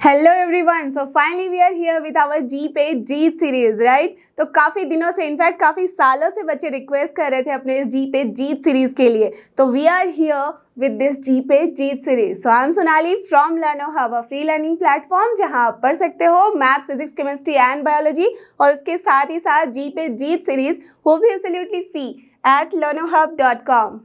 Hello everyone, so finally we are here with our G पे जीत series, right. तो काफ़ी दिनों से, इनफैक्ट काफ़ी सालों से बच्चे रिक्वेस्ट कर रहे थे अपने इस जी पे जीत सीरीज के लिए। तो we are here with this जी पे जीत series. So I am Sonali from Learno Hub, a free learning platform जहां आप पढ़ सकते हो math, physics, chemistry and biology, और उसके साथ ही साथ जी पे जीत सीरीज वो भी एब्सोल्युटली फ्री एट learnohub.com।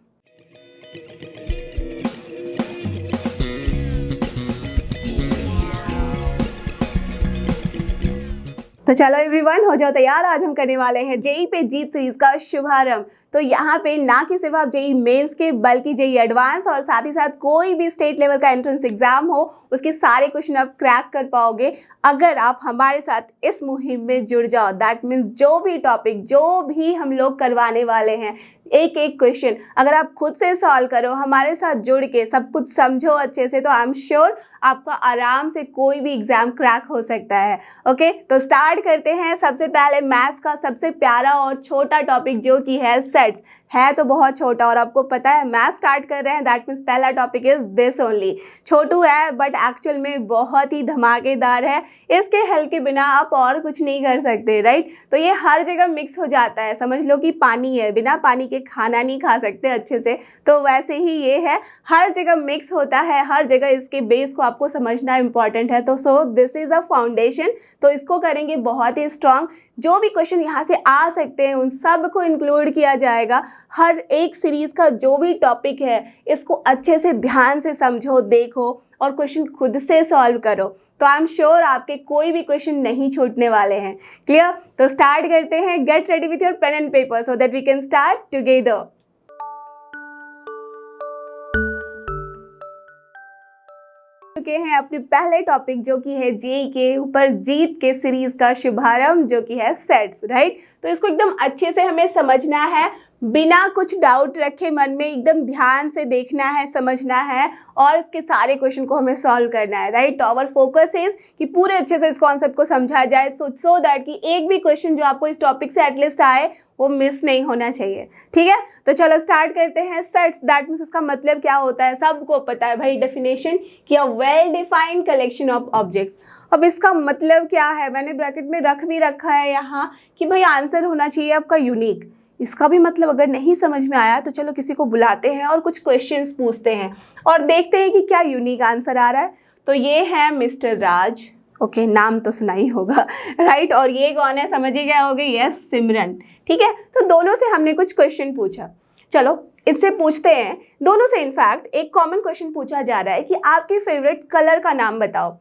तो चलो एवरीवन, हो जाओ तैयार। आज हम करने वाले हैं जेई पे जीत सीरीज का शुभारंभ। तो यहाँ पे ना कि सिर्फ आप जेई मेंस के, बल्कि जेई एडवांस और साथ ही साथ कोई भी स्टेट लेवल का एंट्रेंस एग्जाम हो, उसके सारे क्वेश्चन आप क्रैक कर पाओगे अगर आप हमारे साथ इस मुहिम में जुड़ जाओ। दैट मीन्स जो भी टॉपिक, जो भी हम लोग करवाने वाले हैं, एक एक क्वेश्चन अगर आप खुद से सॉल्व करो, हमारे साथ जुड़ के सब कुछ समझो अच्छे से, तो आई एम श्योर आपका आराम से कोई भी एग्जाम क्रैक हो सकता है। ओके, तो स्टार्ट करते हैं। सबसे पहले मैथ्स का सबसे प्यारा और छोटा टॉपिक जो कि है सेट्स। है तो बहुत छोटा, और आपको पता है मैथ स्टार्ट कर रहे हैं, दैट मीन्स पहला टॉपिक इज दिस ओनली। छोटू है बट एक्चुअल में बहुत ही धमाकेदार है। इसके हल के बिना आप और कुछ नहीं कर सकते, राइट। तो ये हर जगह मिक्स हो जाता है, समझ लो कि पानी है, बिना पानी के खाना नहीं खा सकते अच्छे से। तो वैसे ही ये है, हर जगह मिक्स होता है, हर जगह इसके बेस को आपको समझना इंपॉर्टेंट है। तो so this is a foundation, तो इसको करेंगे बहुत ही स्ट्रांग। जो भी क्वेश्चन यहाँ से आ सकते हैं उन सब को इंक्लूड किया जाएगा। हर एक सीरीज का जो भी टॉपिक है, इसको अच्छे से ध्यान से समझो, देखो और क्वेश्चन खुद से सॉल्व करो। तो आई एम श्योर आपके कोई भी क्वेश्चन नहीं छूटने वाले हैं। क्लियर? तो स्टार्ट करते हैं। Get ready with your pen and paper so that we can start together. चुके हैं अपने पहले टॉपिक जो कि है जेई के ऊपर जीत के सीरीज का शुभारंभ, जो कि है सेट्स, राइट। तो इसको एकदम अच्छे से हमें समझना है, बिना कुछ डाउट रखे मन में, एकदम ध्यान से देखना है, समझना है, और इसके सारे क्वेश्चन को हमें सॉल्व करना है, राइट। तो आवर फोकस इज कि पूरे अच्छे से इस कॉन्सेप्ट को समझा जाए, सो दैट कि एक भी क्वेश्चन जो आपको इस टॉपिक से एटलीस्ट आए वो मिस नहीं होना चाहिए। ठीक है, तो चलो स्टार्ट करते हैं। सेट्स, दैट मीन्स इसका मतलब क्या होता है, सबको पता है भाई, डेफिनेशन कि अ well defined collection of objects. अब इसका मतलब क्या है, मैंने ब्रैकेट में रख भी रखा है यहाँ कि भाई आंसर होना चाहिए आपका यूनिक। इसका भी मतलब अगर नहीं समझ में आया तो चलो किसी को बुलाते हैं और कुछ क्वेश्चंस पूछते हैं और देखते हैं कि क्या यूनिक आंसर आ रहा है। तो ये है मिस्टर राज। ओके, नाम तो सुना ही होगा, राइट। और ये कौन है, समझ ही गए होगे, यस, सिमरन। ठीक है, तो दोनों से हमने कुछ क्वेश्चन पूछा। चलो इससे पूछते हैं, दोनों से इनफैक्ट एक कॉमन क्वेश्चन पूछा जा रहा है कि आपके फेवरेट कलर का नाम बताओ।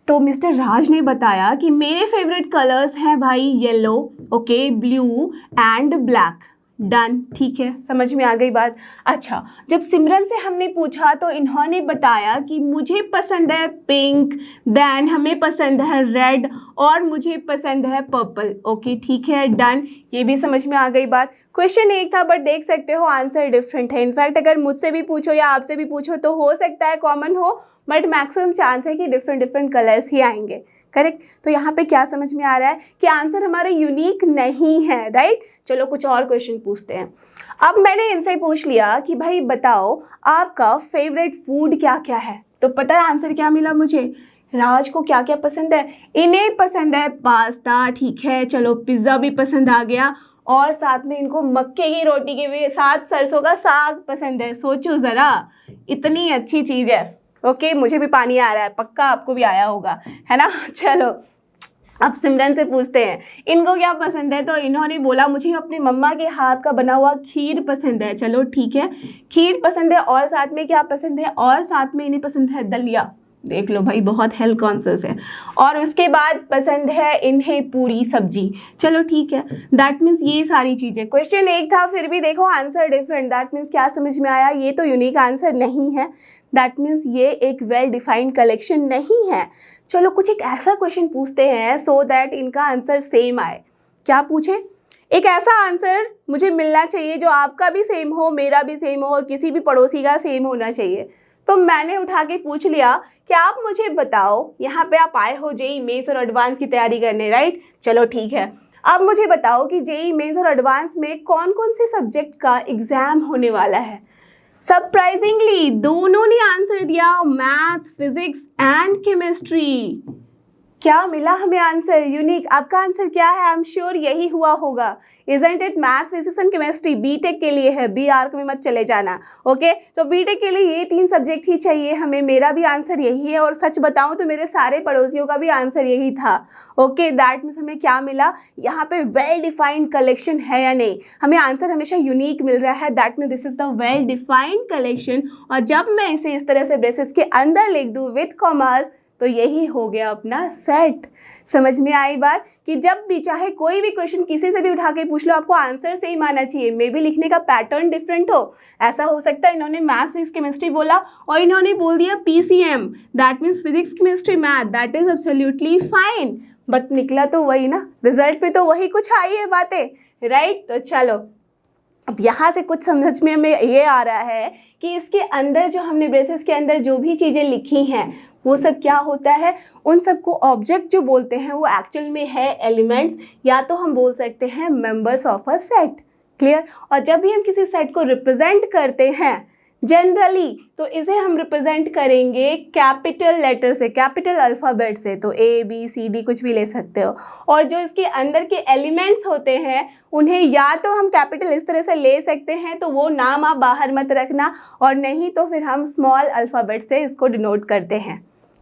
तो मिस्टर राज ने बताया कि मेरे फेवरेट कलर्स हैं भाई yellow, okay, blue and black. Done, ठीक है, समझ में आ गई बात। अच्छा, जब सिमरन से हमने पूछा तो इन्होंने बताया कि मुझे पसंद है पिंक, देन हमें पसंद है रेड, और मुझे पसंद है पर्पल। ओके, ठीक है, डन, ये भी समझ में आ गई बात। क्वेश्चन एक था बट देख सकते हो आंसर डिफरेंट है। इनफैक्ट अगर मुझसे भी पूछो या आपसे भी पूछो तो हो सकता है कॉमन हो, बट मैक्सिमम चांस है कि डिफरेंट डिफरेंट कलर्स ही आएंगे। करेक्ट? तो यहाँ पे क्या समझ में आ रहा है कि आंसर हमारे यूनिक नहीं है, राइट। चलो कुछ और क्वेश्चन पूछते हैं। अब मैंने इनसे पूछ लिया कि भाई बताओ आपका फेवरेट फूड क्या क्या है। तो पता है आंसर क्या मिला मुझे, राज को क्या क्या पसंद है। इन्हें पसंद है पास्ता, ठीक है, चलो पिज्ज़ा भी पसंद आ गया, और साथ में इनको मक्के की रोटी के साथ सरसों का साग पसंद है। सोचो ज़रा, इतनी अच्छी चीज़ है। ओके, मुझे भी पानी आ रहा है, पक्का आपको भी आया होगा, है ना। चलो अब सिमरन से पूछते हैं इनको क्या पसंद है। तो इन्होंने बोला मुझे अपनी मम्मा के हाथ का बना हुआ खीर पसंद है। चलो ठीक है, खीर पसंद है, और साथ में क्या पसंद है, और साथ में इन्हें पसंद है दलिया। देख लो भाई, बहुत हेल्थ कॉन्शियस है। और उसके बाद पसंद है इन्हें पूरी सब्जी। चलो ठीक है, दैट मीन्स ये सारी चीज़ें। क्वेश्चन एक था, फिर भी देखो आंसर डिफरेंट। दैट मीन्स क्या समझ में आया, ये तो यूनिक आंसर नहीं है, दैट मीन्स ये एक वेल डिफाइंड कलेक्शन नहीं है। चलो कुछ एक ऐसा क्वेश्चन पूछते हैं सो दैट इनका आंसर सेम आए। क्या पूछे, एक ऐसा आंसर मुझे मिलना चाहिए जो आपका भी सेम हो, मेरा भी सेम हो, और किसी भी पड़ोसी का सेम होना चाहिए। तो मैंने उठा के पूछ लिया कि आप मुझे बताओ, यहाँ पे आप आए हो जेई मेंस और एडवांस की तैयारी करने, राइट। चलो ठीक है, अब मुझे बताओ कि जेई मेंस और एडवांस में कौन कौन से सब्जेक्ट का एग्जाम होने वाला है। सरप्राइजिंगली दोनों ने आंसर दिया, मैथ, फिजिक्स एंड केमिस्ट्री। क्या मिला हमें आंसर? यूनिक। आपका आंसर क्या है? आई एम श्योर यही हुआ होगा, isn't it? Math, physics and chemistry BTech के लिए है, बी आर्क में मत चले जाना। ओके, तो बीटेक के लिए ये 3 सब्जेक्ट ही चाहिए हमें। मेरा भी आंसर यही है, और सच बताऊं तो मेरे सारे पड़ोसियों का भी आंसर यही था। ओके, दैट मीन्स हमें क्या मिला यहाँ पे? वेल डिफाइंड कलेक्शन है या नहीं? हमें आंसर हमेशा यूनिक मिल रहा है, that means this is the well defined collection. और जब मैं इसे इस तरह से ब्रेसेस के अंदर लिख दूँ विद कॉमर्स, तो यही हो गया अपना सेट। समझ में आई बात? कि जब भी चाहे कोई भी क्वेश्चन किसी से भी उठा के पूछ लो, आपको आंसर सेम आना चाहिए। मे बी लिखने का पैटर्न डिफरेंट हो। ऐसा हो सकता है इन्होंने मैथ, फिजिक्स, केमिस्ट्री बोला और इन्होंने बोल दिया PCM, that means physics, chemistry, math, that is absolutely fine, but निकला तो वही ना, रिजल्ट में तो वही कुछ आई है बातें, राइट? तो चलो, अब यहाँ से कुछ समझ में हमें ये आ रहा है कि इसके अंदर जो हमने ब्रेसेस के अंदर जो भी चीज़ें लिखी हैं वो सब क्या होता है, उन सबको ऑब्जेक्ट जो बोलते हैं वो एक्चुअल में है एलिमेंट्स, या तो हम बोल सकते हैं members of a set. Clear? और जब भी हम किसी सेट को रिप्रेजेंट करते हैं जनरली, तो इसे हम रिप्रेजेंट करेंगे कैपिटल लेटर से, कैपिटल अल्फ़ाबेट से। तो ए बी सी डी कुछ भी ले सकते हो। और जो इसके अंदर के एलिमेंट्स होते हैं उन्हें या तो हम कैपिटल इस तरह से ले सकते हैं, तो वो नाम आप बाहर मत रखना, और नहीं तो फिर हम स्मॉल अल्फ़ाबेट से इसको डिनोट करते हैं।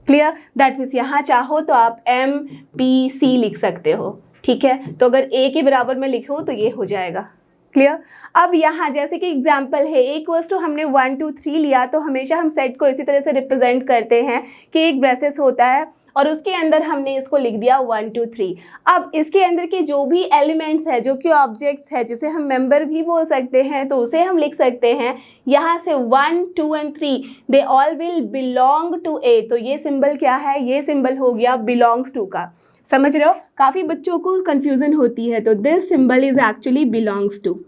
क्लियर? दैट मीन्स यहाँ चाहो तो आप एम पी सी लिख सकते हो। ठीक है, तो अगर ए के बराबर में लिखो तो ये हो जाएगा। क्लियर? अब यहाँ जैसे कि एग्जाम्पल है, A = हमने 1 2 3 लिया, तो हमेशा हम सेट को इसी तरह से रिप्रेजेंट करते हैं कि एक ब्रेसेस होता है और उसके अंदर हमने इसको लिख दिया 1 2 3। अब इसके अंदर के जो भी एलिमेंट्स है, जो कि ऑब्जेक्ट्स है, जिसे हम मेंबर भी बोल सकते हैं, तो उसे हम लिख सकते हैं यहाँ से 1 2 and 3 they all will belong to A. तो ये सिंबल क्या है? ये सिंबल हो गया बिलोंग्स टू का। समझ रहे हो? काफ़ी बच्चों को कन्फ्यूज़न होती है, तो this symbol is actually belongs to.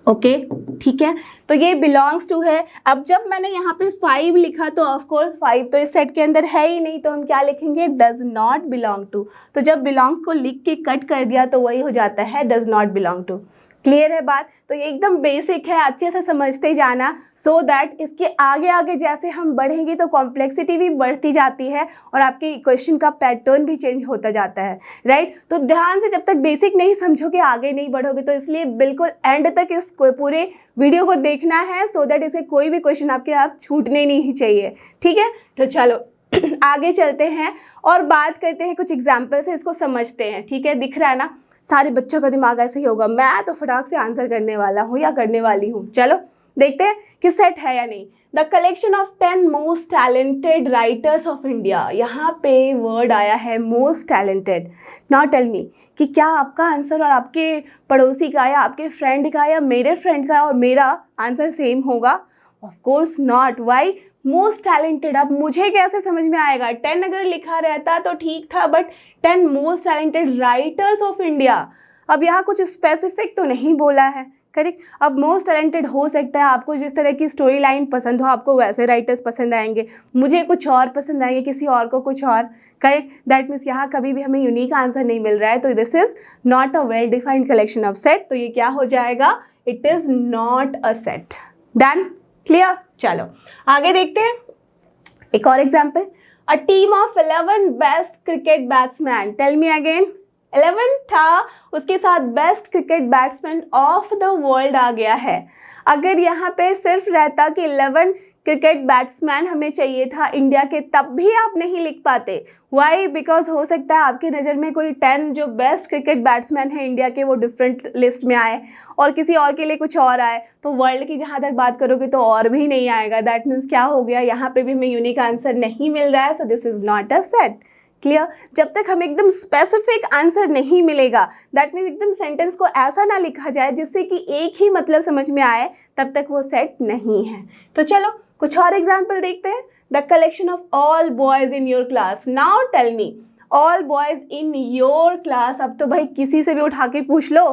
Okay, ठीक है, तो ये बिलोंग्स टू है। अब जब मैंने यहाँ पे 5 लिखा, तो ऑफ कोर्स 5 तो इस सेट के अंदर है ही नहीं, तो हम क्या लिखेंगे? Does not belong to. तो जब बिलोंग्स को लिख के कट कर दिया तो वही हो जाता है does not belong to. Clear है बात? तो ये एकदम बेसिक है, अच्छे से समझते जाना, सो दैट इसके आगे आगे जैसे हम बढ़ेंगे तो कॉम्प्लेक्सिटी भी बढ़ती जाती है और आपके क्वेश्चन का पैटर्न भी चेंज होता जाता है, राइट? तो ध्यान से, जब तक बेसिक नहीं समझोगे आगे नहीं बढ़ोगे, तो इसलिए बिल्कुल एंड तक इस पूरे वीडियो को देखना है, सो दैट इसे कोई भी क्वेश्चन आपके हाथ छूटने नहीं चाहिए। ठीक है, तो चलो आगे चलते हैं और बात करते हैं कुछ एग्जाम्पल से, इसको समझते हैं। ठीक है, दिख रहा है ना? सारे बच्चों का दिमाग ऐसे ही होगा, मैं तो फटाक से आंसर करने वाला हूँ या करने वाली हूँ। चलो देखते हैं कि सेट है या नहीं। The collection of 10 most talented writers of India. यहाँ पे वर्ड आया है most talented. Now tell me कि क्या आपका आंसर और आपके पड़ोसी का या आपके फ्रेंड का या मेरे फ्रेंड का और मेरा आंसर सेम होगा? Of course not. Why? Most talented. अब मुझे कैसे समझ में आएगा? 10 अगर लिखा रहता तो ठीक था, but 10 most talented writers of India. अब यहाँ कुछ स्पेसिफिक तो नहीं बोला है, करेक्ट? अब मोस्ट टैलेंटेड हो सकता है आपको जिस तरह की स्टोरी लाइन पसंद हो, आपको वैसे राइटर्स पसंद आएंगे, मुझे कुछ और पसंद आएंगे, किसी और को कुछ और, करेक्ट? दैट मीन्स यहाँ कभी भी हमें यूनिक आंसर नहीं मिल रहा है, तो this is not a well defined collection of set. तो ये क्या हो जाएगा? It is not a set. Done? Clear? चलो आगे देखते हैं एक और example. A team of 11 best cricket batsman. Tell me again. 11 था, उसके साथ best cricket batsman of the world आ गया है। अगर यहाँ पे सिर्फ रहता कि 11 क्रिकेट बैट्समैन हमें चाहिए था इंडिया के, तब भी आप नहीं लिख पाते। वाई? बिकॉज हो सकता है आपकी नज़र में कोई 10 जो बेस्ट क्रिकेट बैट्समैन है इंडिया के वो डिफरेंट लिस्ट में आए और किसी और के लिए कुछ और आए, तो वर्ल्ड की जहाँ तक बात करोगे तो और भी नहीं आएगा। दैट मीन्स क्या हो गया? यहाँ पे भी हमें यूनिक आंसर नहीं मिल रहा है, so this is not a set. Clear? जब तक हमें एकदम स्पेसिफिक आंसर नहीं मिलेगा, दैट मीन्स एकदम सेंटेंस को ऐसा ना लिखा जाए जिससे कि एक ही मतलब समझ में आए, तब तक वो सेट नहीं है। तो चलो कुछ और एग्जाम्पल देखते हैं। The collection of all boys in your class. Now tell me, all boys in your class. अब तो भाई किसी से भी उठा के पूछ लो,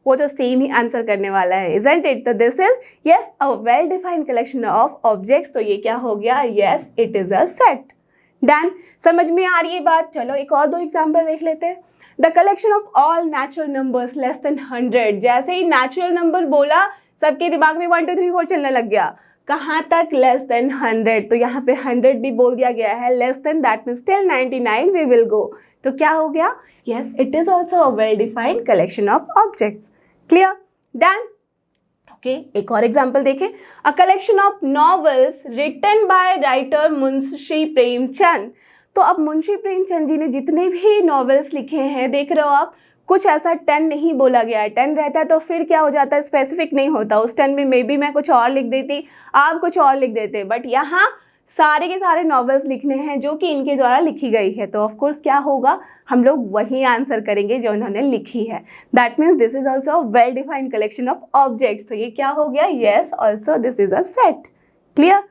वो तो सेम ही आंसर करने वाला है, isn't it? तो this is yes a well defined collection of objects. तो ये क्या हो गया? Yes, it is a set. Done? समझ में आ रही है बात? चलो एक और 2 एग्जाम्पल देख लेते हैं। The collection of all natural numbers less than 100। जैसे ही नेचुरल नंबर बोला, सबके दिमाग में 1 2 3 4 चलने लग गया। कहाँ तक? लेस देन 100, तो यहाँ पे 100 भी बोल दिया गया है, less than that means till 99 we will go. तो क्या हो गया? Yes, it is also a well defined collection of objects. Clear? Done? Okay, एक और एग्जाम्पल देखें। A collection of novels written by writer Munshi Premchand. तो अब मुंशी प्रेमचंद जी ने जितने भी नॉवेल्स लिखे हैं, देख रहे हो आप, कुछ ऐसा 10 नहीं बोला गया है। 10 रहता है तो फिर क्या हो जाता है, स्पेसिफिक नहीं होता। उस 10 में मे बी मैं कुछ और लिख देती, आप कुछ और लिख देते, बट यहाँ सारे के सारे नॉवेल्स लिखने हैं जो कि इनके द्वारा लिखी गई है। तो ऑफकोर्स क्या होगा, हम लोग वही आंसर करेंगे जो उन्होंने लिखी है। That means this is also well defined collection of objects. तो ये क्या हो गया? Yes, also this is a set. Clear?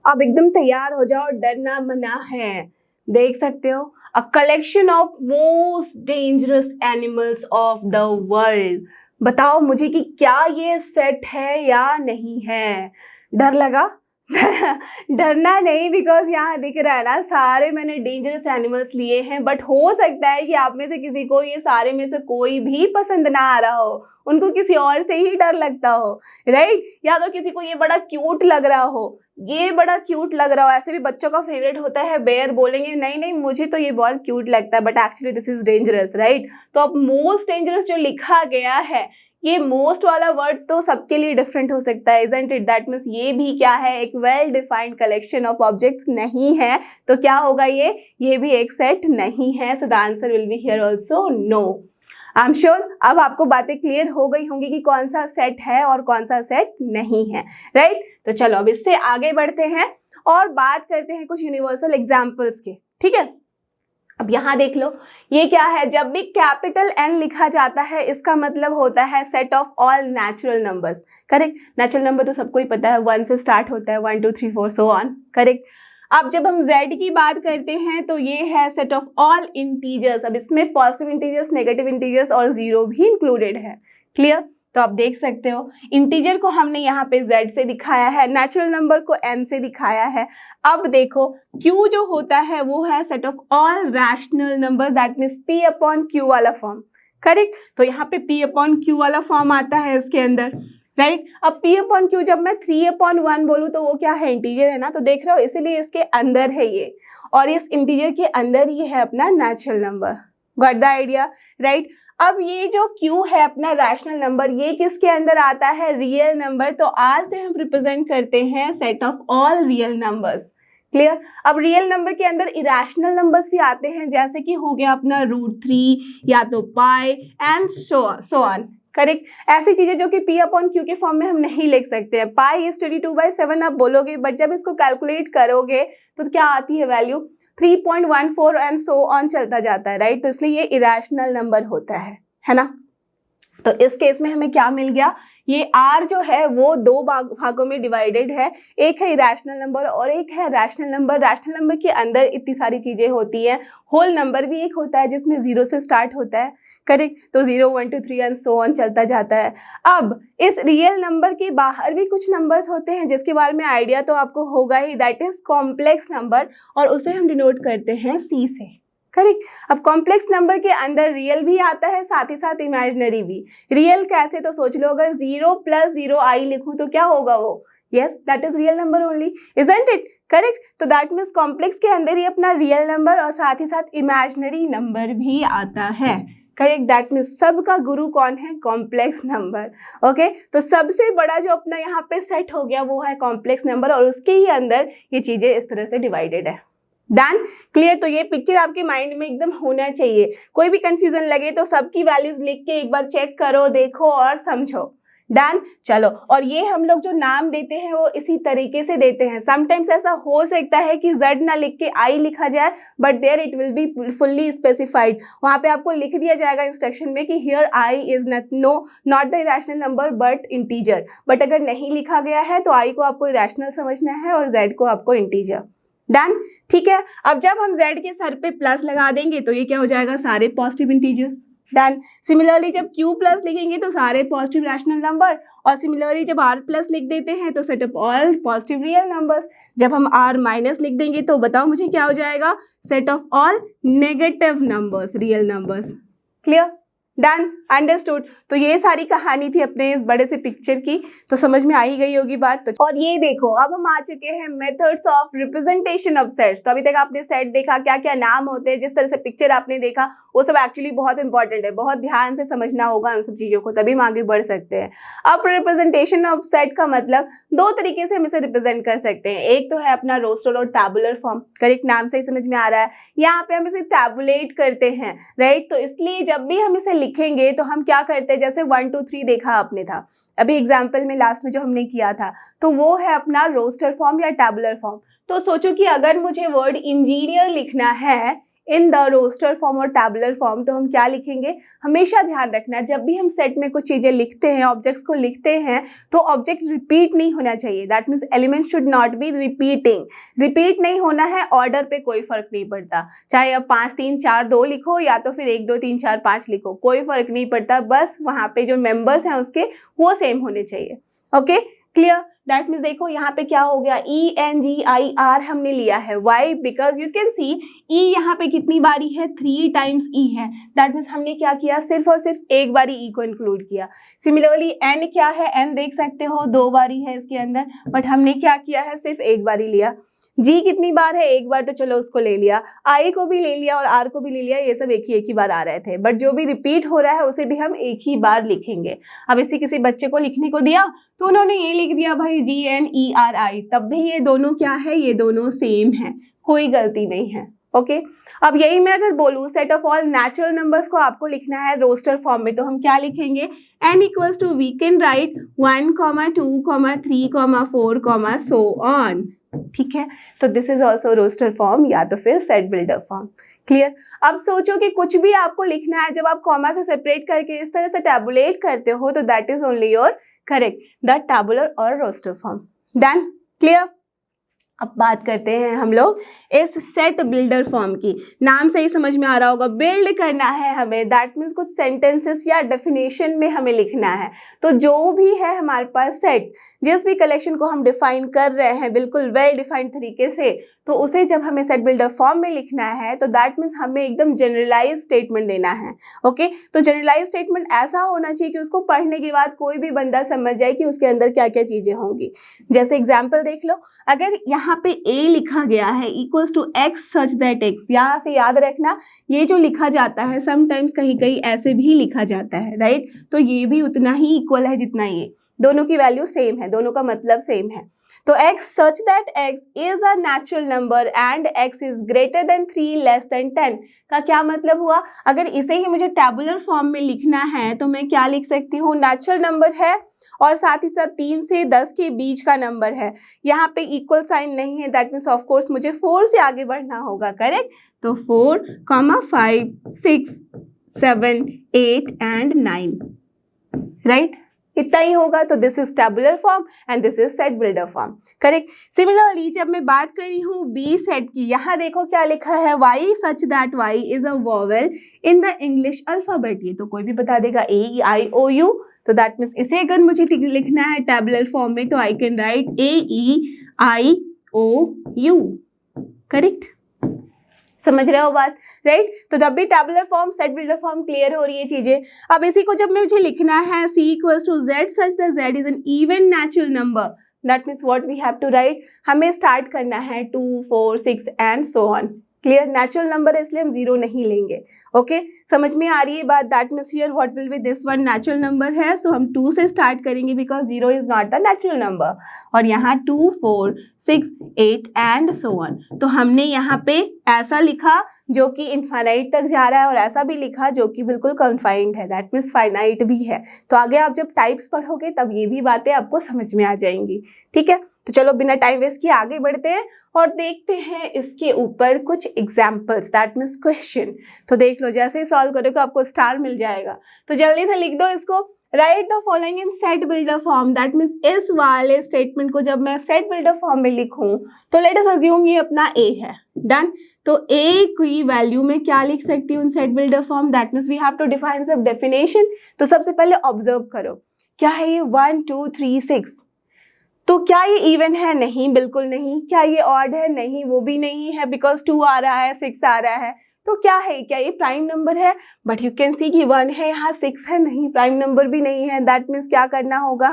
अब एकदम तैयार हो जाओ, डरना मना है। देख सकते हो, अ collection of most dangerous animals of the world. बताओ मुझे कि क्या ये सेट है या नहीं है? डर लगा? डरना नहीं, बिकॉज यहाँ दिख रहा है ना, सारे मैंने डेंजरस एनिमल्स लिए हैं, बट हो सकता है कि आप में से किसी को ये सारे में से कोई भी पसंद ना आ रहा हो, उनको किसी और से ही डर लगता हो, राइट? या तो किसी को ये बड़ा क्यूट लग रहा हो, ये बड़ा क्यूट लग रहा हो। ऐसे भी बच्चों का फेवरेट होता है बेयर, बोलेंगे नहीं नहीं मुझे तो ये बहुत क्यूट लगता है, but actually this is dangerous, right? तो अब मोस्ट डेंजरस जो लिखा गया है, ये मोस्ट वाला वर्ड तो सबके लिए डिफरेंट हो सकता है, इजंट इट? दैट मीन्स ये भी क्या है, एक well defined collection of objects नहीं है। तो क्या होगा ये भी एक सेट नहीं है। So the answer will be here also no. I am sure अब आपको बातें क्लियर हो गई होंगी कि कौन सा सेट है और कौन सा सेट नहीं है, राइट? तो चलो अब इससे आगे बढ़ते हैं और बात करते हैं कुछ यूनिवर्सल एग्जाम्पल्स के। ठीक है, अब यहाँ देख लो, ये क्या है? जब भी कैपिटल N लिखा जाता है, इसका मतलब होता है set of all natural numbers. Correct? Natural number तो सबको ही पता है, 1 से स्टार्ट होता है, 1 2 3 4 सो ऑन। करेक्ट? अब जब हम Z की बात करते हैं तो ये है सेट ऑफ ऑल इंटीजर्स। अब इसमें पॉजिटिव इंटीजर्स, नेगेटिव इंटीजर्स और जीरो भी इंक्लूडेड है। क्लियर? तो आप देख सकते हो, इंटीजर को हमने यहाँ पे Z से दिखाया है, नेचुरल नंबर को N से दिखाया है। अब देखो, Q जो होता है वो है set of all rational number, that means P upon Q वाला फॉर्म। करेक्ट? तो यहाँ पे P अपॉन Q वाला फॉर्म आता है इसके अंदर, राइट? अब P अपॉन Q जब मैं 3 अपॉन 1 बोलूँ तो वो क्या है? इंटीजर है ना। तो देख रहे हो, इसीलिए इसके अंदर है ये, और इस इंटीजर के अंदर ही है अपना natural number. Got the idea, right? अब ये जो Q है अपना रैशनल नंबर, ये किसके अंदर आता है? Real number. तो R से हम रिप्रेजेंट करते हैं set of all real numbers. Clear? अब रियल नंबर के अंदर इरेशनल नंबर्स भी आते हैं, जैसे कि हो गया अपना √3 या तो पाई एंड सो ऑन। करेक्ट? ऐसी चीजें जो कि P अपॉन Q के फॉर्म में हम नहीं लिख सकते हैं। पाई इज 22/7 आप बोलोगे, बट जब इसको कैलकुलेट करोगे तो क्या आती है वैल्यू? 3.14 एंड सो ऑन चलता जाता है, राइट? तो इसलिए ये इरेशनल नंबर होता है ना? तो इस केस में हमें क्या मिल गया? ये R जो है वो 2 भागों में डिवाइडेड है, एक है इरेशनल नंबर और एक है रैशनल नंबर। रैशनल नंबर के अंदर इतनी सारी चीजें होती हैं, होल नंबर भी एक होता है जिसमें 0 से स्टार्ट होता है। करेक्ट? तो 0 1 2 3 एंड सो ऑन चलता जाता है। अब इस रियल नंबर के बाहर भी कुछ नंबर्स होते हैं जिसके बारे में आइडिया तो आपको होगा ही, दैट इज कॉम्प्लेक्स नंबर, और उसे हम डिनोट करते हैं C से। करेक्ट? अब कॉम्प्लेक्स नंबर के अंदर रियल भी आता है, साथ ही साथ इमेजिनरी भी। रियल कैसे? तो सोच लो, अगर 0 + 0 I लिखूं तो क्या होगा वो? Yes, that is real number only, isn't it? Correct? तो दैट मीन्स कॉम्प्लेक्स के अंदर ही अपना रियल नंबर और साथ ही साथ इमेजिनरी नंबर भी आता है। करेक्ट? दैट मीन्स सबका गुरु कौन है? Complex number. ओके, तो सबसे बड़ा जो अपना यहाँ पे सेट हो गया वो है कॉम्प्लेक्स नंबर, और उसके ही अंदर ये चीजें इस तरह से डिवाइडेड है। डन? क्लियर? तो ये पिक्चर आपके माइंड में एकदम होना चाहिए। कोई भी कंफ्यूजन लगे तो सबकी वैल्यूज लिख के एक बार चेक करो, देखो और समझो। डन? चलो, और ये हम लोग जो नाम देते हैं वो इसी तरीके से देते हैं। समटाइम्स ऐसा हो सकता है कि Z ना लिख के I लिखा जाए, but there it will be fully specified. वहां पे आपको लिख दिया जाएगा इंस्ट्रक्शन में कि here I is not the irrational number but integer. But अगर नहीं लिखा गया है तो I को आपको इरेशनल समझना है और Z को आपको इंटीजर। डन? ठीक है, अब जब हम Z के सर पे प्लस लगा देंगे तो ये क्या हो जाएगा? सारे पॉजिटिव इंटीजर्स। डन? सिमिलरली जब Q प्लस लिखेंगे तो सारे पॉजिटिव रैशनल नंबर, और सिमिलरली जब R प्लस लिख देते हैं तो set of all positive real numbers. जब हम R माइनस लिख देंगे तो बताओ मुझे क्या हो जाएगा? Set of all negative numbers, real numbers. Clear? Done, understood. तो ये सारी कहानी थी अपने इस बड़े से पिक्चर की, तो समझ में आ ही गई होगी बात। तो और ये देखो, अब हम आ चुके हैं methods of representation of sets. तो अभी तक आपने सेट देखा, क्या क्या नाम होते हैं, जिस तरह से पिक्चर आपने देखा वो सब एक्चुअली बहुत इंपॉर्टेंट है, बहुत ध्यान से समझना होगा उन सब चीजों को, तभी हम आगे बढ़ सकते हैं। अब रिप्रेजेंटेशन ऑफ सेट का मतलब दो तरीके से हम इसे रिप्रेजेंट कर सकते हैं। एक तो है अपना रोस्टर और टैबुलर फॉर्म, करेक्ट, नाम से ही समझ में आ रहा है। यहाँ पे हम इसे टैबुलेट करते हैं, राइट। तो इसलिए जब भी हम इसे लिखेंगे तो हम क्या करते हैं, जैसे 1 2 3 देखा आपने था अभी एग्जाम्पल में लास्ट में जो हमने किया था, तो वो है अपना रोस्टर फॉर्म या टैबुलर फॉर्म। तो सोचो कि अगर मुझे वर्ड इंजीनियर लिखना है इन द रोस्टर फॉर्म और टैबुलर फॉर्म, तो हम क्या लिखेंगे, हमेशा ध्यान रखना जब भी हम सेट में कुछ चीजें लिखते हैं, ऑब्जेक्ट्स को लिखते हैं, तो ऑब्जेक्ट रिपीट नहीं होना चाहिए। That means element should not B repeating, repeat नहीं होना है। ऑर्डर पे कोई फर्क नहीं पड़ता, चाहे अब 5 3 4 2 लिखो या तो फिर 1 2 3 4 5 लिखो, कोई फर्क नहीं पड़ता। बस वहां पे जो मेंबर्स हैं उसके वो सेम होने चाहिए। Okay, clear. दैट मीन्स देखो यहाँ पे क्या हो गया, ENGIR हमने लिया है। Why? Because you can see E यहाँ पे कितनी बारी है, 3 टाइम्स E है। दैट मीन्स हमने क्या किया, सिर्फ और सिर्फ एक बारी E को इंक्लूड किया। सिमिलरली N क्या है, N देख सकते हो 2 बारी है इसके अंदर, बट हमने क्या किया है, सिर्फ एक बारी लिया। G कितनी बार है, एक बार, तो चलो उसको ले लिया। I को भी ले लिया और R को भी ले लिया, ये सब एक ही बार आ रहे थे, बट जो भी रिपीट हो रहा है उसे भी हम एक ही बार लिखेंगे। अब इसी किसी बच्चे को लिखने को दिया तो उन्होंने ये लिख दिया भाई GNERI, तब भी ये दोनों क्या है, ये दोनों सेम है, कोई गलती नहीं है। ओके, अब यही मैं अगर बोलूँ set of all natural numbers को आपको लिखना है रोस्टर फॉर्म में, तो हम क्या लिखेंगे, n equals to we can write 1, 2, 3, 4, so on. ठीक है, तो this is also roster form या तो फिर सेट बिल्डर फॉर्म। क्लियर। अब सोचो कि कुछ भी आपको लिखना है, जब आप कॉमा से सेपरेट करके इस तरह से टैबुलेट करते हो, तो that is only your correct the tabular और रोस्टर फॉर्म। Done, clear. अब बात करते हैं हम लोग इस सेट बिल्डर फॉर्म की। नाम से ही समझ में आ रहा होगा, बिल्ड करना है हमें, दैट मीन्स कुछ सेंटेंसेस या डेफिनेशन में हमें लिखना है। तो जो भी है हमारे पास सेट, जिस भी कलेक्शन को हम डिफाइन कर रहे हैं बिल्कुल वेल डिफाइंड तरीके से, तो उसे जब हमें सेट बिल्डर फॉर्म में लिखना है, तो दैट मीन्स हमें एकदम जनरलाइज स्टेटमेंट देना है। ओके, तो जनरलाइज स्टेटमेंट ऐसा होना चाहिए कि उसको पढ़ने के बाद कोई भी बंदा समझ जाए कि उसके अंदर क्या क्या चीजें होंगी। जैसे एग्जाम्पल देख लो, अगर यहाँ पे A लिखा गया है equals to x such that x, यहाँ से याद रखना ये जो लिखा जाता है समटाइम्स कहीं कहीं ऐसे भी लिखा जाता है, राइट। तो ये भी उतना ही इक्वल है जितना ये, दोनों की वैल्यू सेम है, दोनों का मतलब सेम है। तो x such that x is a natural number and x is greater than 3 less than 10 का क्या मतलब हुआ, अगर इसे ही मुझे टैबुलर फॉर्म में लिखना है तो मैं क्या लिख सकती हूँ, नेचुरल नंबर है और साथ ही साथ 3 से 10 के बीच का नंबर है, यहाँ पे इक्वल साइन नहीं है, दैट मीन्स ऑफ कोर्स मुझे 4 से आगे बढ़ना होगा, करेक्ट। तो 4, 5, 6, 7, 8 एंड 9, राइट, इतना ही होगा। तो this is tabular form and this is set builder form, correct. Similarly जब मैं बात कर रही हूँ बी सेट की, यहाँ देखो क्या लिखा है, y such that y is a vowel in the English alphabet, ये तो कोई भी बता देगा, AEIOU, तो दैट मीन्स इसे अगर मुझे लिखना है टैबुलर फॉर्म में, तो I can write AEIOU, correct. समझ रहे हो बात, राइट। तो जब भी tabular form set builder form clear हो रही है चीजें। अब इसी को जब मुझे लिखना है C equals to Z such that Z is an even natural number, that means what we have to write, हमें स्टार्ट करना है 2, 4, 6 and so on. Clear, natural number है इसलिए हम 0 नहीं लेंगे। ओके, समझ में आ रही है बात। That means here what will B this one natural number है, सो हम 2 से स्टार्ट करेंगे because 0 is not the natural number. और यहाँ 2, 4, 6, 8 एंड सो ऑन। तो हमने यहाँ पे ऐसा लिखा जो कि इनफाइनाइट तक जा रहा है और ऐसा भी लिखा जो कि बिल्कुल कन्फाइंड है, दैट मीन्स फाइनाइट भी है। तो आगे आप जब टाइप्स पढ़ोगे तब ये भी बातें आपको समझ में आ जाएंगी, ठीक है। तो चलो बिना टाइम वेस्ट किए आगे बढ़ते हैं और देखते हैं इसके ऊपर कुछ एग्जाम्पल्स, दैट मीन्स क्वेश्चन। तो देख लो, जैसे ही सॉल्व करोगे आपको स्टार मिल जाएगा। तो जल्दी से लिख दो इसको, right the following in set builder form, that means इस वाले स्टेटमेंट को जब मैं सेट बिल्डर फॉर्म में लिखूं तो लेट अस अज्यूम ये अपना A है, डन। तो A की वैल्यू में क्या लिख सकती हूँ in set builder form, that means we have to define सब डेफिनेशन। तो सबसे पहले ऑब्जर्व करो, क्या है ये 1, 2, 3, 6, तो क्या ये इवन है, नहीं, बिल्कुल नहीं। क्या ये ऑड है, नहीं, वो भी नहीं है बिकॉज 2 आ रहा है, 6 आ रहा है। तो क्या है, क्या ये प्राइम नंबर है? बट यू कैन सी कि 1 है, यहाँ 6 है, नहीं प्राइम नंबर भी नहीं है। दैट मीन्स क्या करना होगा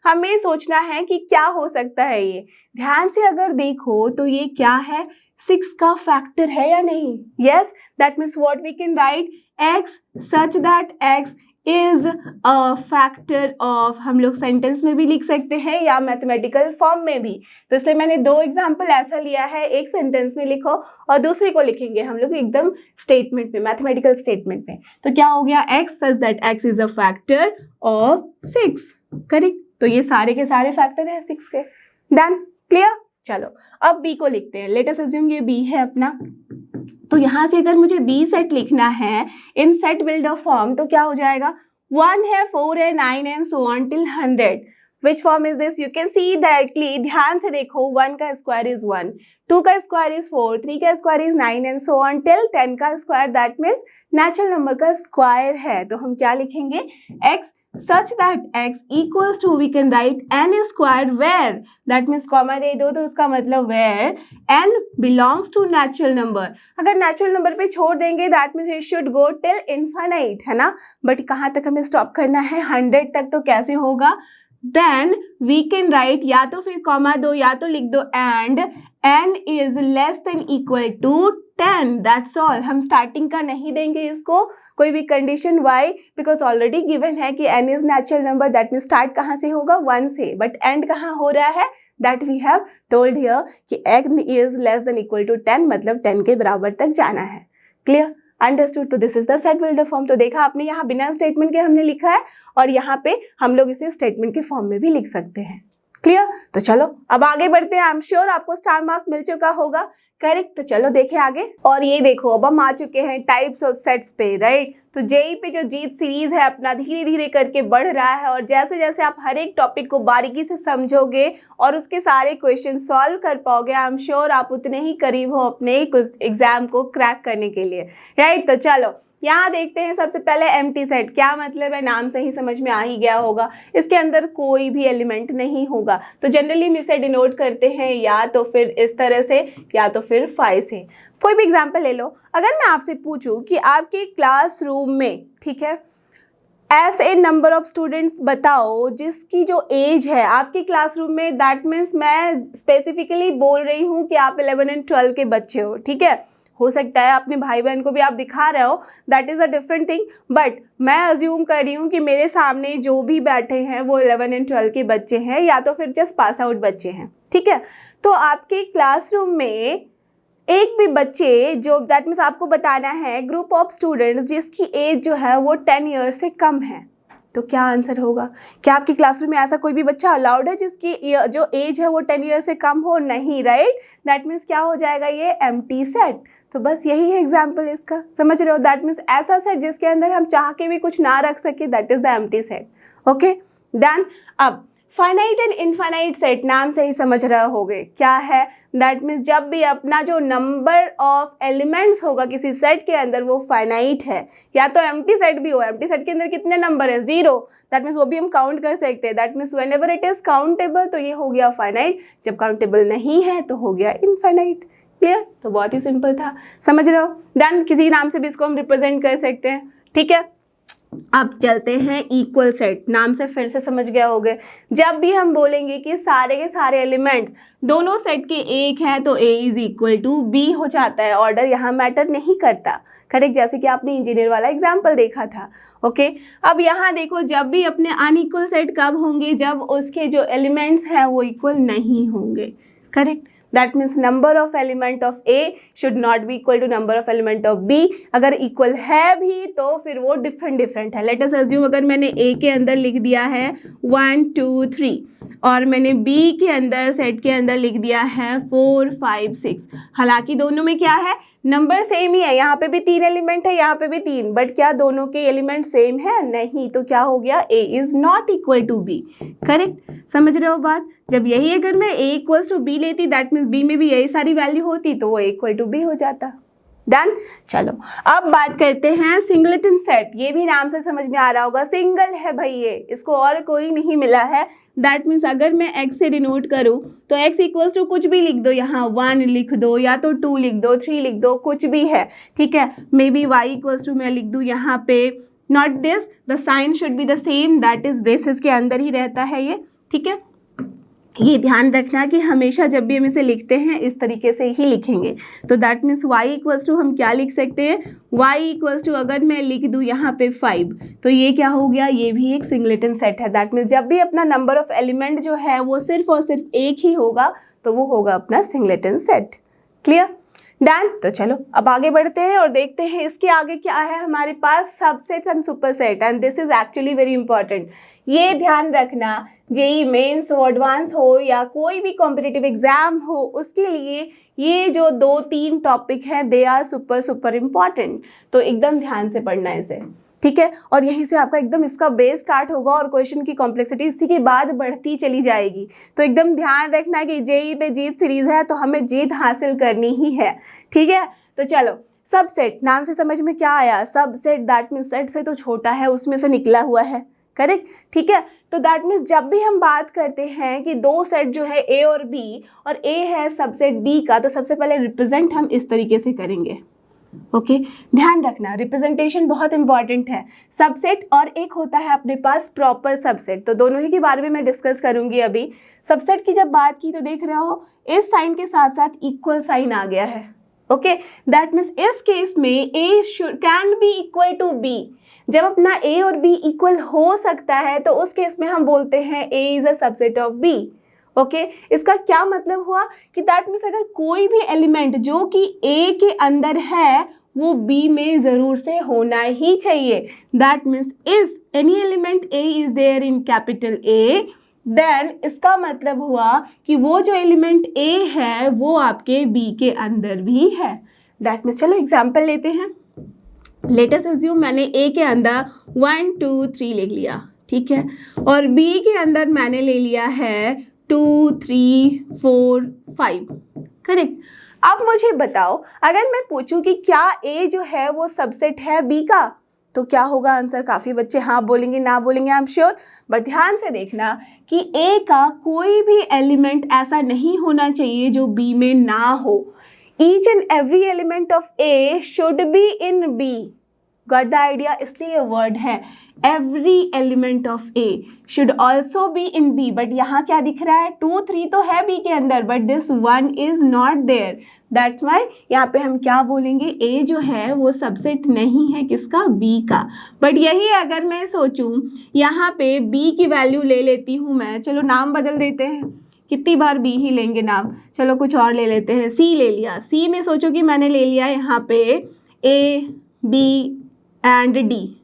हमें सोचना है कि क्या हो सकता है ये। ध्यान से अगर देखो तो ये क्या है, 6 का फैक्टर है या नहीं? Yes, that means what we can write, x such that x is a factor of, हम लोग सेंटेंस में भी लिख सकते हैं या मैथमेटिकल फॉर्म में भी। तो इसलिए मैंने 2 एग्जाम्पल ऐसा लिया है, एक सेंटेंस में लिखो और दूसरे को लिखेंगे हम लोग एकदम स्टेटमेंट में, मैथमेटिकल स्टेटमेंट में। तो क्या हो गया, x such that x is a factor of 6, correct. तो ये सारे के सारे फैक्टर हैं 6 के। Done, clear. चलो अब b को लिखते हैं। लेट अस अज्यूम ये b है अपना। तो यहाँ से अगर मुझे b सेट लिखना है इन सेट बिल्डर फॉर्म तो क्या हो जाएगा, 1 है, 4 है, 9 and so on till 100। Which form is this? You can see directly, ध्यान से देखो, 1 का स्क्वायर इज 1, 2 का स्क्वायर इज 4, 3 का square is 9 and so on till 10 का square, that means natural number का स्क्वायर है। तो हम क्या लिखेंगे, x such that x equals to, we can write n square where, that means comma दे दो तो उसका मतलब where n belongs to natural number। अगर natural number पे छोड़ देंगे that means it should go till infinite, है ना। बट कहाँ तक हमें स्टॉप करना है, 100 तक। तो कैसे होगा, then we can write, या तो फिर कॉमा दो या तो लिख दो and n is less than equal to 10, that's all। हम स्टार्टिंग का नहीं देंगे इसको कोई भी condition, why, because already given है कि n is natural number, that mean start कहाँ से होगा, 1 से, बट एंड कहाँ हो रहा है, that we have told here कि n is less than equal to 10, मतलब 10 के बराबर तक जाना है। Clear, understood. तो this is the set builder form. तो देखा आपने, यहाँ बिना स्टेटमेंट के हमने लिखा है और यहाँ पे हम लोग इसे स्टेटमेंट के फॉर्म में भी लिख सकते हैं। क्लियर। तो चलो अब आगे बढ़ते हैं। आई एम श्योर आपको स्टार मार्क मिल चुका होगा, करेक्ट। तो चलो देखें आगे। और ये देखो अब हम आ चुके हैं टाइप्स ऑफ सेट्स पे, राइट। तो जेई पे जो जीत सीरीज है अपना धीरे धीरे करके बढ़ रहा है और जैसे जैसे आप हर एक टॉपिक को बारीकी से समझोगे और उसके सारे क्वेश्चन सॉल्व कर पाओगे, आई एम श्योर आप उतने ही करीब हो अपने एग्जाम को क्रैक करने के लिए, राइट। तो चलो यहाँ देखते हैं सबसे पहले एम्प्टी सेट। क्या मतलब है, नाम से ही समझ में आ ही गया होगा, इसके अंदर कोई भी एलिमेंट नहीं होगा। तो जनरली हम इसे डिनोट करते हैं या तो फिर इस तरह से या तो फिर 5 से। कोई भी एग्जांपल ले लो। अगर मैं आपसे पूछूं कि आपके क्लासरूम में, ठीक है, ऐसे नंबर ऑफ स्टूडेंट्स बताओ जिसकी जो एज है आपके क्लासरूम में, दैट मीन्स मैं स्पेसिफिकली बोल रही हूँ कि आप 11 एंड 12 के बच्चे हो, ठीक है। हो सकता है अपने भाई बहन को भी आप दिखा रहे हो, that is a different thing, but मैं अज्यूम कर रही हूँ कि मेरे सामने जो भी बैठे हैं वो 11 एंड 12 के बच्चे हैं या तो फिर जस्ट पास आउट बच्चे हैं, ठीक है। तो आपके क्लासरूम में एक भी बच्चे जो, दैट मीन्स आपको बताना है ग्रुप ऑफ स्टूडेंट्स जिसकी एज जो है वो 10 ईयर से कम है, तो क्या आंसर होगा? क्या आपकी क्लासरूम में ऐसा कोई भी बच्चा अलाउड है जिसकी जो एज है वो 10 ईयर से कम हो? नहीं, राइट। दैट मीन्स क्या हो जाएगा, ये एम्प्टी सेट। तो बस यही है एग्जाम्पल इसका, समझ रहे हो। दैट मीन्स ऐसा सेट जिसके अंदर हम चाह के भी कुछ ना रख सके, that is the empty set. Okay, done. अब फाइनाइट एंड इनफाइनाइट सेट, नाम से ही समझ रहे होगे क्या है। दैट मीन्स जब भी अपना जो नंबर ऑफ एलिमेंट्स होगा किसी सेट के अंदर वो फाइनाइट है, या तो एम्प्टी सेट भी हो, एम्प्टी सेट के अंदर कितने नंबर है, 0, दैट मीन्स वो भी हम काउंट कर सकते हैं। That means whenever it is countable तो ये हो गया फाइनाइट, जब काउंटेबल नहीं है तो हो गया इनफाइनाइट। क्लियर। तो बहुत ही सिंपल था, समझ रहे हो। डन, किसी नाम से भी इसको हम रिप्रेजेंट कर सकते हैं, ठीक है। अब चलते हैं इक्वल सेट। नाम से फिर से समझ गया होगे, जब भी हम बोलेंगे कि सारे के सारे एलिमेंट्स दोनों सेट के एक हैं तो A is equal to B हो जाता है। ऑर्डर यहाँ मैटर नहीं करता, करेक्ट, जैसे कि आपने इंजीनियर वाला एग्जाम्पल देखा था। ओके, अब यहाँ देखो, जब भी अपने अनइक्वल सेट कब होंगे, जब उसके जो एलिमेंट्स हैं वो इक्वल नहीं होंगे, correct. That means number of element of A should not be equal to number of element of B। अगर equal है भी तो फिर वो different है। Let us assume अगर मैंने A के अंदर लिख दिया है 1 2 3 और मैंने B के अंदर सेट के अंदर लिख दिया है 4 5 6, हालांकि दोनों में क्या है, नंबर सेम ही है। यहाँ पे भी 3 एलिमेंट है, यहाँ पे भी 3, बट क्या दोनों के एलिमेंट सेम है? नहीं। तो क्या हो गया, A is not equal to B, correct. समझ रहे हो बात। जब यही अगर मैं A इक्वल्स टू B लेती, दैट मीन्स B में भी यही सारी वैल्यू होती तो वो इक्वल टू B हो जाता। डन। चलो अब बात करते हैं सिंगलेटन सेट। ये भी नाम से समझ में आ रहा होगा, सिंगल है भाई ये, इसको और कोई नहीं मिला है। दैट मीन्स अगर मैं x से डिनोट करूँ तो x इक्वल्स टू कुछ भी लिख दो, यहाँ 1 लिख दो या तो 2 लिख दो, 3 लिख दो, कुछ भी है, ठीक है। May be y equals to मैं लिख दूँ यहाँ पे not this, the sign should be the same, that is braces के अंदर ही रहता है ये, ठीक है। ये ध्यान रखना कि हमेशा जब भी हम इसे लिखते हैं इस तरीके से ही लिखेंगे। तो that means y equals to हम क्या लिख सकते हैं, y इक्वल्स टू अगर मैं लिख दूँ यहाँ पे 5, तो ये क्या हो गया, ये भी एक सिंगलेटन सेट है। दैट मीन्स जब भी अपना नंबर ऑफ एलिमेंट जो है वो सिर्फ और सिर्फ एक ही होगा तो वो होगा अपना सिंगलेटन सेट। Clear, done. तो चलो अब आगे बढ़ते हैं और देखते हैं इसके आगे क्या है हमारे पास, subsets and superset. And this is actually very important. ये ध्यान रखना, जेई मेंस हो, एडवांस हो या कोई भी कॉम्पिटिटिव एग्जाम हो, उसके लिए ये जो 2-3 टॉपिक हैं दे आर सुपर इम्पॉर्टेंट। तो एकदम ध्यान से पढ़ना है इसे, ठीक है। और यहीं से आपका एकदम इसका बेस स्टार्ट होगा और क्वेश्चन की कॉम्प्लेक्सिटी इसी के बाद बढ़ती चली जाएगी। तो एकदम ध्यान रखना कि जेई पे जीत सीरीज है तो हमें जीत हासिल करनी ही है, ठीक है। तो चलो, सबसेट नाम से समझ में क्या आया, सबसेट दैट मीन्स सेट से तो छोटा है, उसमें से निकला हुआ है, करेक्ट, ठीक है। तो दैट मीन्स जब भी हम बात करते हैं कि दो सेट जो है ए और बी, और ए है सबसेट बी का, तो सबसे पहले रिप्रेजेंट हम इस तरीके से करेंगे, ओके। ध्यान रखना रिप्रेजेंटेशन बहुत इंपॉर्टेंट है। सबसेट और एक होता है अपने पास प्रॉपर सबसेट, तो दोनों ही के बारे में मैं डिस्कस करूंगी अभी। सबसेट की जब बात की तो देख रहे हो इस साइन के साथ साथ इक्वल साइन आ गया है, ओके। दैट मीन्स इस केस में A can be equal to B. जब अपना ए और बी इक्वल हो सकता है तो उस केस में हम बोलते हैं A is a subset of B, okay. इसका क्या मतलब हुआ कि दैट मीन्स अगर कोई भी एलिमेंट जो कि ए के अंदर है वो बी में जरूर से होना ही चाहिए। That means if any element A is there in capital A, then इसका मतलब हुआ कि वो जो एलिमेंट ए है वो आपके बी के अंदर भी है। दैट मीन्स चलो एग्जाम्पल लेते हैं। लेट अस अज्यूम मैंने ए के अंदर 1 2 3 लिख लिया, ठीक है, और बी के अंदर मैंने ले लिया है 2 3 4 5, करेक्ट। अब मुझे बताओ अगर मैं पूछूं कि क्या ए जो है वो सबसेट है बी का, तो क्या होगा आंसर। काफ़ी बच्चे हाँ बोलेंगे, ना बोलेंगे, आई एम श्योर। बट ध्यान से देखना कि ए का कोई भी एलिमेंट ऐसा नहीं होना चाहिए जो बी में ना हो। Each and every element of A should be in B. Got the idea, इसलिए ये वर्ड है every element of A should also be in B. But यहाँ क्या दिख रहा है, 2 3 तो है बी के अंदर but this 1 is not there. That's why यहाँ पे हम क्या बोलेंगे, ए जो है वो सबसेट नहीं है किसका, बी का। बट यही अगर मैं सोचूं यहाँ पे बी की वैल्यू ले लेती हूँ मैं, चलो नाम बदल देते हैं, कितनी बार बी ही लेंगे नाम, चलो कुछ और ले लेते हैं, सी ले लिया। सी में सोचो कि मैंने ले लिया यहाँ पे ए बी एंड डी,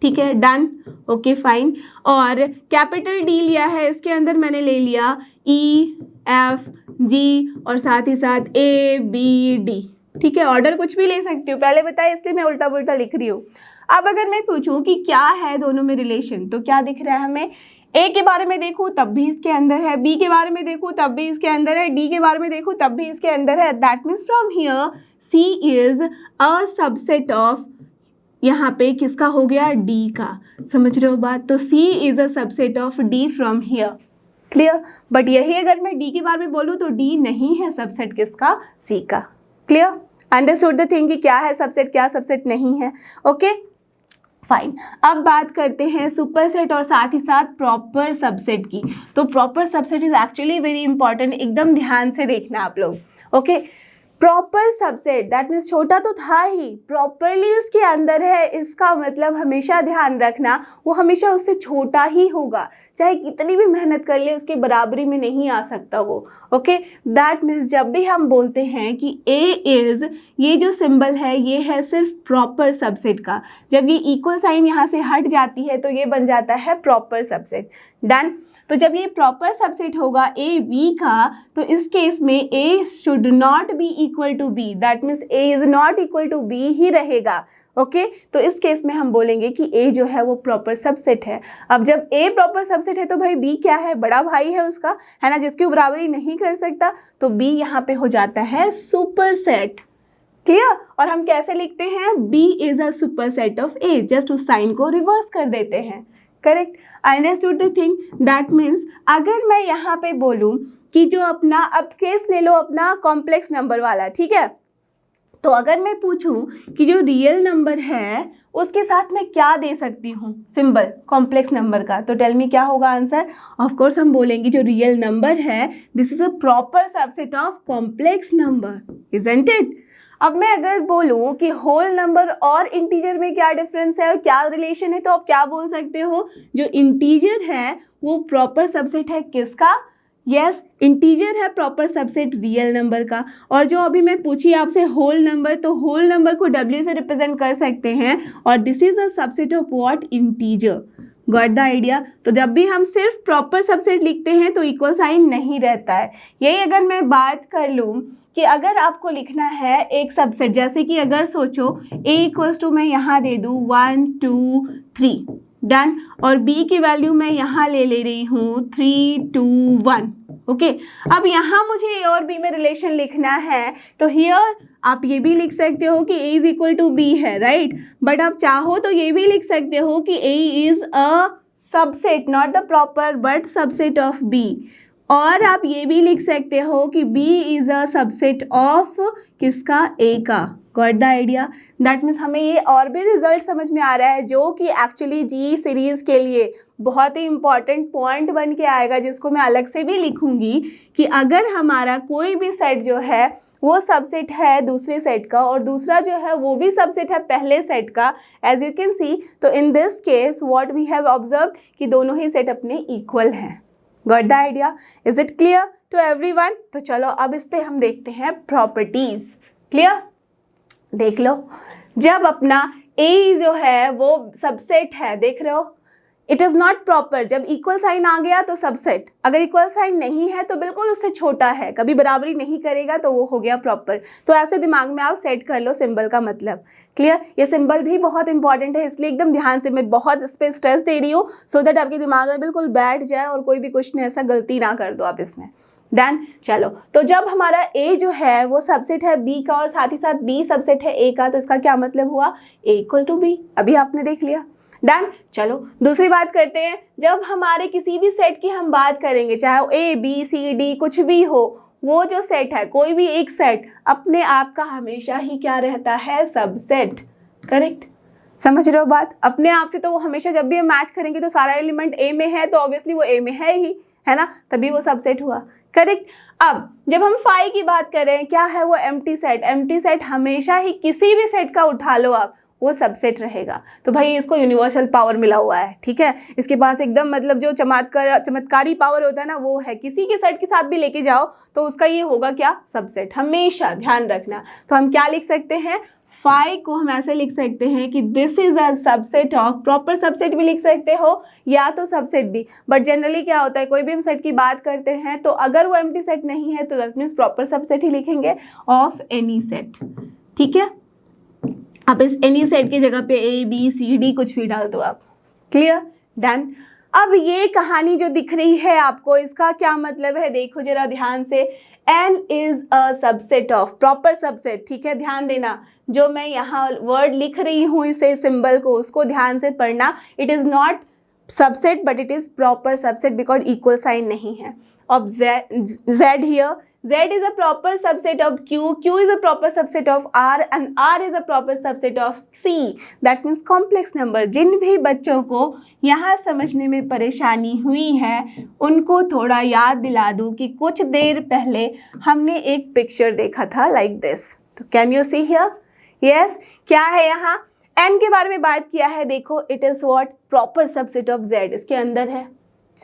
ठीक है, डन, ओके फाइन। और कैपिटल डी लिया है, इसके अंदर मैंने ले लिया ई एफ जी और साथ ही साथ ए बी डी, ठीक है। ऑर्डर कुछ भी ले सकती हूँ, पहले बताया इसलिए मैं उल्टा पुल्टा लिख रही हूँ। अब अगर मैं पूछूं कि क्या है दोनों में रिलेशन, तो क्या दिख रहा है हमें, ए के बारे में देखूं तब भी इसके अंदर है, बी के बारे में देखूं तब भी इसके अंदर है, डी के बारे में देखूं तब भी इसके अंदर है। That means from here C is a subset of, यहाँ पे किसका हो गया, डी का। समझ रहे हो बात, तो C is a subset of D from here, clear. But यही अगर मैं डी के बारे में बोलूँ तो डी नहीं है सबसेट किसका, सी का। क्लियर, अंडरस्टूड द थिंग कि क्या है सबसेट, क्या सबसेट नहीं है, ओके फाइन। अब बात करते हैं सुपरसेट और साथ ही साथ प्रॉपर सबसेट की। तो proper subset is actually very important, एकदम ध्यान से देखना आप लोग, okay. Proper subset that means छोटा तो था ही, प्रॉपरली उसके अंदर है, इसका मतलब हमेशा ध्यान रखना वो हमेशा उससे छोटा ही होगा, चाहे कितनी भी मेहनत कर ले उसके बराबरी में नहीं आ सकता वो, ओके। दैट मीन्स जब भी हम बोलते हैं कि ए इज, ये जो सिंबल है ये है सिर्फ प्रॉपर सबसेट का, जब ये इक्वल साइन यहाँ से हट जाती है तो ये बन जाता है प्रॉपर सबसेट, डन। तो जब ये प्रॉपर सबसेट होगा ए बी का, तो इस केस में A should not be equal to B, that means A is not equal to B ही रहेगा, ओके। तो इस केस में हम बोलेंगे कि ए जो है वो प्रॉपर सबसेट है। अब जब ए प्रॉपर सबसेट है तो भाई बी क्या है, बड़ा भाई है उसका, है ना, जिसकी बराबरी नहीं कर सकता, तो बी यहाँ पे हो जाता है सुपरसेट, क्लियर। और हम कैसे लिखते हैं, B is a super set of A, just उस साइन को रिवर्स कर देते हैं, correct. Understood the thing. That means अगर मैं यहाँ पे बोलूँ कि जो अपना, अब केस ले लो अपना कॉम्प्लेक्स नंबर वाला, ठीक है, तो अगर मैं पूछूं कि जो रियल नंबर है उसके साथ मैं क्या दे सकती हूँ सिंबल कॉम्प्लेक्स नंबर का, तो टेल मी क्या होगा आंसर। ऑफ कोर्स हम बोलेंगे जो रियल नंबर है this is a proper subset of complex number, isn't it. अब मैं अगर बोलूँ कि होल नंबर और इंटीजर में क्या डिफरेंस है और क्या रिलेशन है, तो आप क्या बोल सकते हो, जो इंटीजर है वो प्रॉपर सबसेट है किसका, यस इंटीजर है प्रॉपर सबसेट रियल नंबर का। और जो अभी मैं पूछी आपसे होल नंबर, तो होल नंबर को W से रिप्रेजेंट कर सकते हैं और this is a subset of what, integer. Got the idea. तो जब भी हम सिर्फ प्रॉपर सबसेट लिखते हैं तो इक्वल साइन नहीं रहता है। यही अगर मैं बात कर लूँ कि अगर आपको लिखना है एक सबसेट, जैसे कि अगर सोचो A इक्वल्स टू मैं यहाँ दे दूँ 1 2 3, डन, और B की वैल्यू मैं यहाँ ले रही हूँ 3 2 1, ओके। अब यहाँ मुझे A और B में रिलेशन लिखना है, तो हियर आप ये भी लिख सकते हो कि A is equal to B है, राइट। बट आप चाहो तो ये भी लिख सकते हो कि A is a subset, not the proper but subset of B। और आप ये भी लिख सकते हो कि B is a subset of किसका, A का। Got the idea. That means हमें ये और भी रिजल्ट समझ में आ रहा है जो कि एक्चुअली जी सीरीज़ के लिए बहुत ही इंपॉर्टेंट पॉइंट बन के आएगा, जिसको मैं अलग से भी लिखूंगी कि अगर हमारा कोई भी सेट जो है वो सबसेट है दूसरे सेट का और दूसरा जो है वो भी सबसेट है पहले सेट का, एज यू कैन सी, तो in this case what we have observed कि दोनों ही सेट अपने इक्वल हैं। Got the idea, is it clear to everyone. तो चलो अब इस पे हम देखते हैं प्रॉपर्टीज। क्लियर, देख लो, जब अपना A जो है वो सबसेट है, देख रहे हो, इट इज़ नॉट प्रॉपर। जब इक्वल साइन आ गया तो सबसेट, अगर इक्वल साइन नहीं है तो बिल्कुल उससे छोटा है, कभी बराबरी नहीं करेगा तो वो हो गया प्रॉपर। तो ऐसे दिमाग में आप सेट कर लो सिंबल का मतलब। क्लियर, ये सिंबल भी बहुत इंपॉर्टेंट है, इसलिए एकदम ध्यान से, मैं बहुत इस पर स्ट्रेस दे रही हूँ सो दैट आपके दिमाग में बिल्कुल बैठ जाए और कोई भी क्वेश्चन ऐसा गलती ना कर दो आप इसमें। डन। चलो, तो जब हमारा A जो है वो सबसेट है B का और साथ ही साथ B सबसेट है A का, तो इसका क्या मतलब हुआ, A इक्वल टू B। अभी आपने देख लिया। डन। चलो दूसरी बात करते हैं, जब हमारे किसी भी सेट की हम बात करेंगे, चाहे वो A B C D कुछ भी हो, वो जो सेट है, कोई भी एक सेट अपने आप का हमेशा ही क्या रहता है, सबसेट। करेक्ट, समझ रहे हो बात। अपने आप से तो वो हमेशा, जब भी हम मैच करेंगे तो सारा एलिमेंट A में है तो ऑब्वियसली वो A में है ही, है ना, तभी वो सबसेट हुआ। करेक्ट। अब जब हम फाई की बात करें, क्या है वो, एम्प्टी सेट। एम्प्टी सेट हमेशा ही किसी भी सेट का उठा लो आप, वो सबसेट रहेगा। तो भाई इसको यूनिवर्सल पावर मिला हुआ है, ठीक है, इसके पास एकदम मतलब जो चमत्कारी पावर होता है ना, वो है। किसी के सेट के साथ भी लेके जाओ तो उसका ये होगा क्या, सबसेट, हमेशा ध्यान रखना। तो हम क्या लिख सकते हैं, फाई को हम ऐसे लिख सकते हैं कि this is a subset of, proper subset भी लिख सकते हो या तो सबसेट भी, बट जनरली क्या होता है, कोई भी हम सेट की बात करते हैं तो अगर वो एम्प्टी सेट नहीं है तो दैट मीन्स प्रॉपर सबसेट ही लिखेंगे ऑफ एनी सेट। ठीक है, आप इस एनी सेट की जगह पे A B C D कुछ भी डाल दो आप। Clear, done. अब ये कहानी जो दिख रही है आपको, इसका क्या मतलब है, देखो जरा ध्यान से। N is a subset of, proper subset. ठीक है, ध्यान देना, जो मैं यहाँ वर्ड लिख रही हूँ इसे सिंबल को, उसको ध्यान से पढ़ना। It is not subset but it is proper subset because equal sign नहीं है। अब Z here, Z is a proper subset of Q, Q is a proper subset of R and R is a proper subset of C. That means complex number. जिन भी बच्चों को यहाँ समझने में परेशानी हुई है उनको थोड़ा याद दिला दूँ कि कुछ देर पहले हमने एक पिक्चर देखा था like this. तो can you see here? Yes, क्या है यहाँ, N के बारे में बात किया है, देखो it is what, proper subset of Z, इसके अंदर है,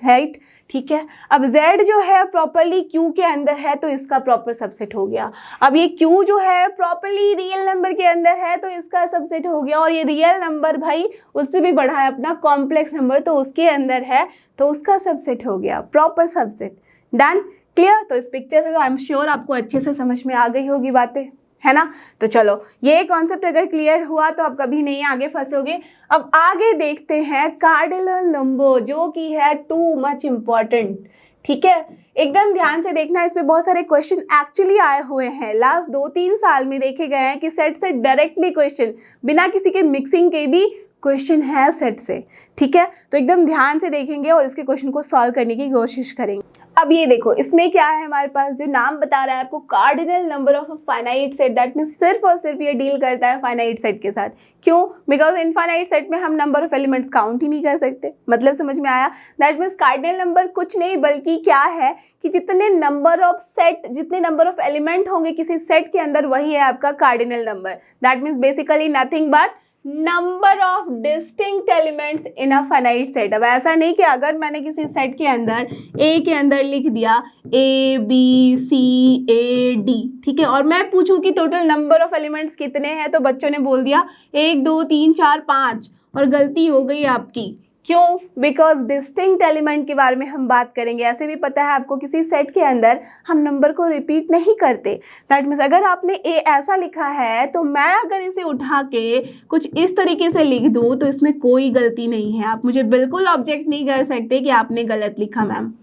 राइट। ठीक है, अब Z जो है प्रॉपरली Q के अंदर है तो इसका प्रॉपर सबसेट हो गया। अब ये Q जो है प्रॉपरली रियल नंबर के अंदर है तो इसका सबसेट हो गया, और ये रियल नंबर भाई उससे भी बड़ा है अपना कॉम्प्लेक्स नंबर, तो उसके अंदर है तो उसका सबसेट हो गया, प्रॉपर सबसेट। Done, clear. तो इस पिक्चर से तो आई एम श्योर आपको अच्छे से समझ में आ गई होगी बातें, है ना। तो चलो, ये कॉन्सेप्ट अगर क्लियर हुआ तो आप कभी नहीं आगे फंसोगे। अब आगे देखते हैं कार्डिनल नंबर, जो कि है टू मच इम्पॉर्टेंट। ठीक है, एकदम ध्यान से देखना, इसमें बहुत सारे क्वेश्चन एक्चुअली आए हुए हैं। लास्ट 2-3 साल में देखे गए हैं कि सेट से डायरेक्टली क्वेश्चन, बिना किसी के मिक्सिंग के भी क्वेश्चन है सेट से। ठीक है, तो एकदम ध्यान से देखेंगे और इसके क्वेश्चन को सॉल्व करने की कोशिश करेंगे। अब ये देखो, इसमें क्या है हमारे पास, जो नाम बता रहा है आपको cardinal number of a finite set, that means सिर्फ और सिर्फ ये डील करता है फाइनाइट सेट के साथ। क्यों? बिकॉज इनफाइनाइट सेट में हम नंबर ऑफ एलिमेंट्स काउंट ही नहीं कर सकते। मतलब समझ में आया? दैट मींस कार्डिनल नंबर कुछ नहीं बल्कि क्या है कि जितने नंबर ऑफ सेट, जितने नंबर ऑफ एलिमेंट होंगे किसी सेट के अंदर, वही है आपका cardinal number. That means basically nothing but number of distinct elements in a finite set. अब ऐसा नहीं कि अगर मैंने किसी सेट के अंदर ए के अंदर लिख दिया A B C A D, ठीक है, और मैं पूछूं कि टोटल नंबर ऑफ एलिमेंट्स कितने हैं, तो बच्चों ने बोल दिया 1 2 3 4 5, और गलती हो गई आपकी। क्यों? बिकॉज डिस्टिंक्ट एलिमेंट के बारे में हम बात करेंगे। ऐसे भी पता है आपको किसी सेट के अंदर हम नंबर को रिपीट नहीं करते। दैट मीन्स अगर आपने ए ऐसा लिखा है तो मैं अगर इसे उठा के कुछ इस तरीके से लिख दूं तो इसमें कोई गलती नहीं है। आप मुझे बिल्कुल ऑब्जेक्ट नहीं कर सकते कि आपने गलत लिखा मैम।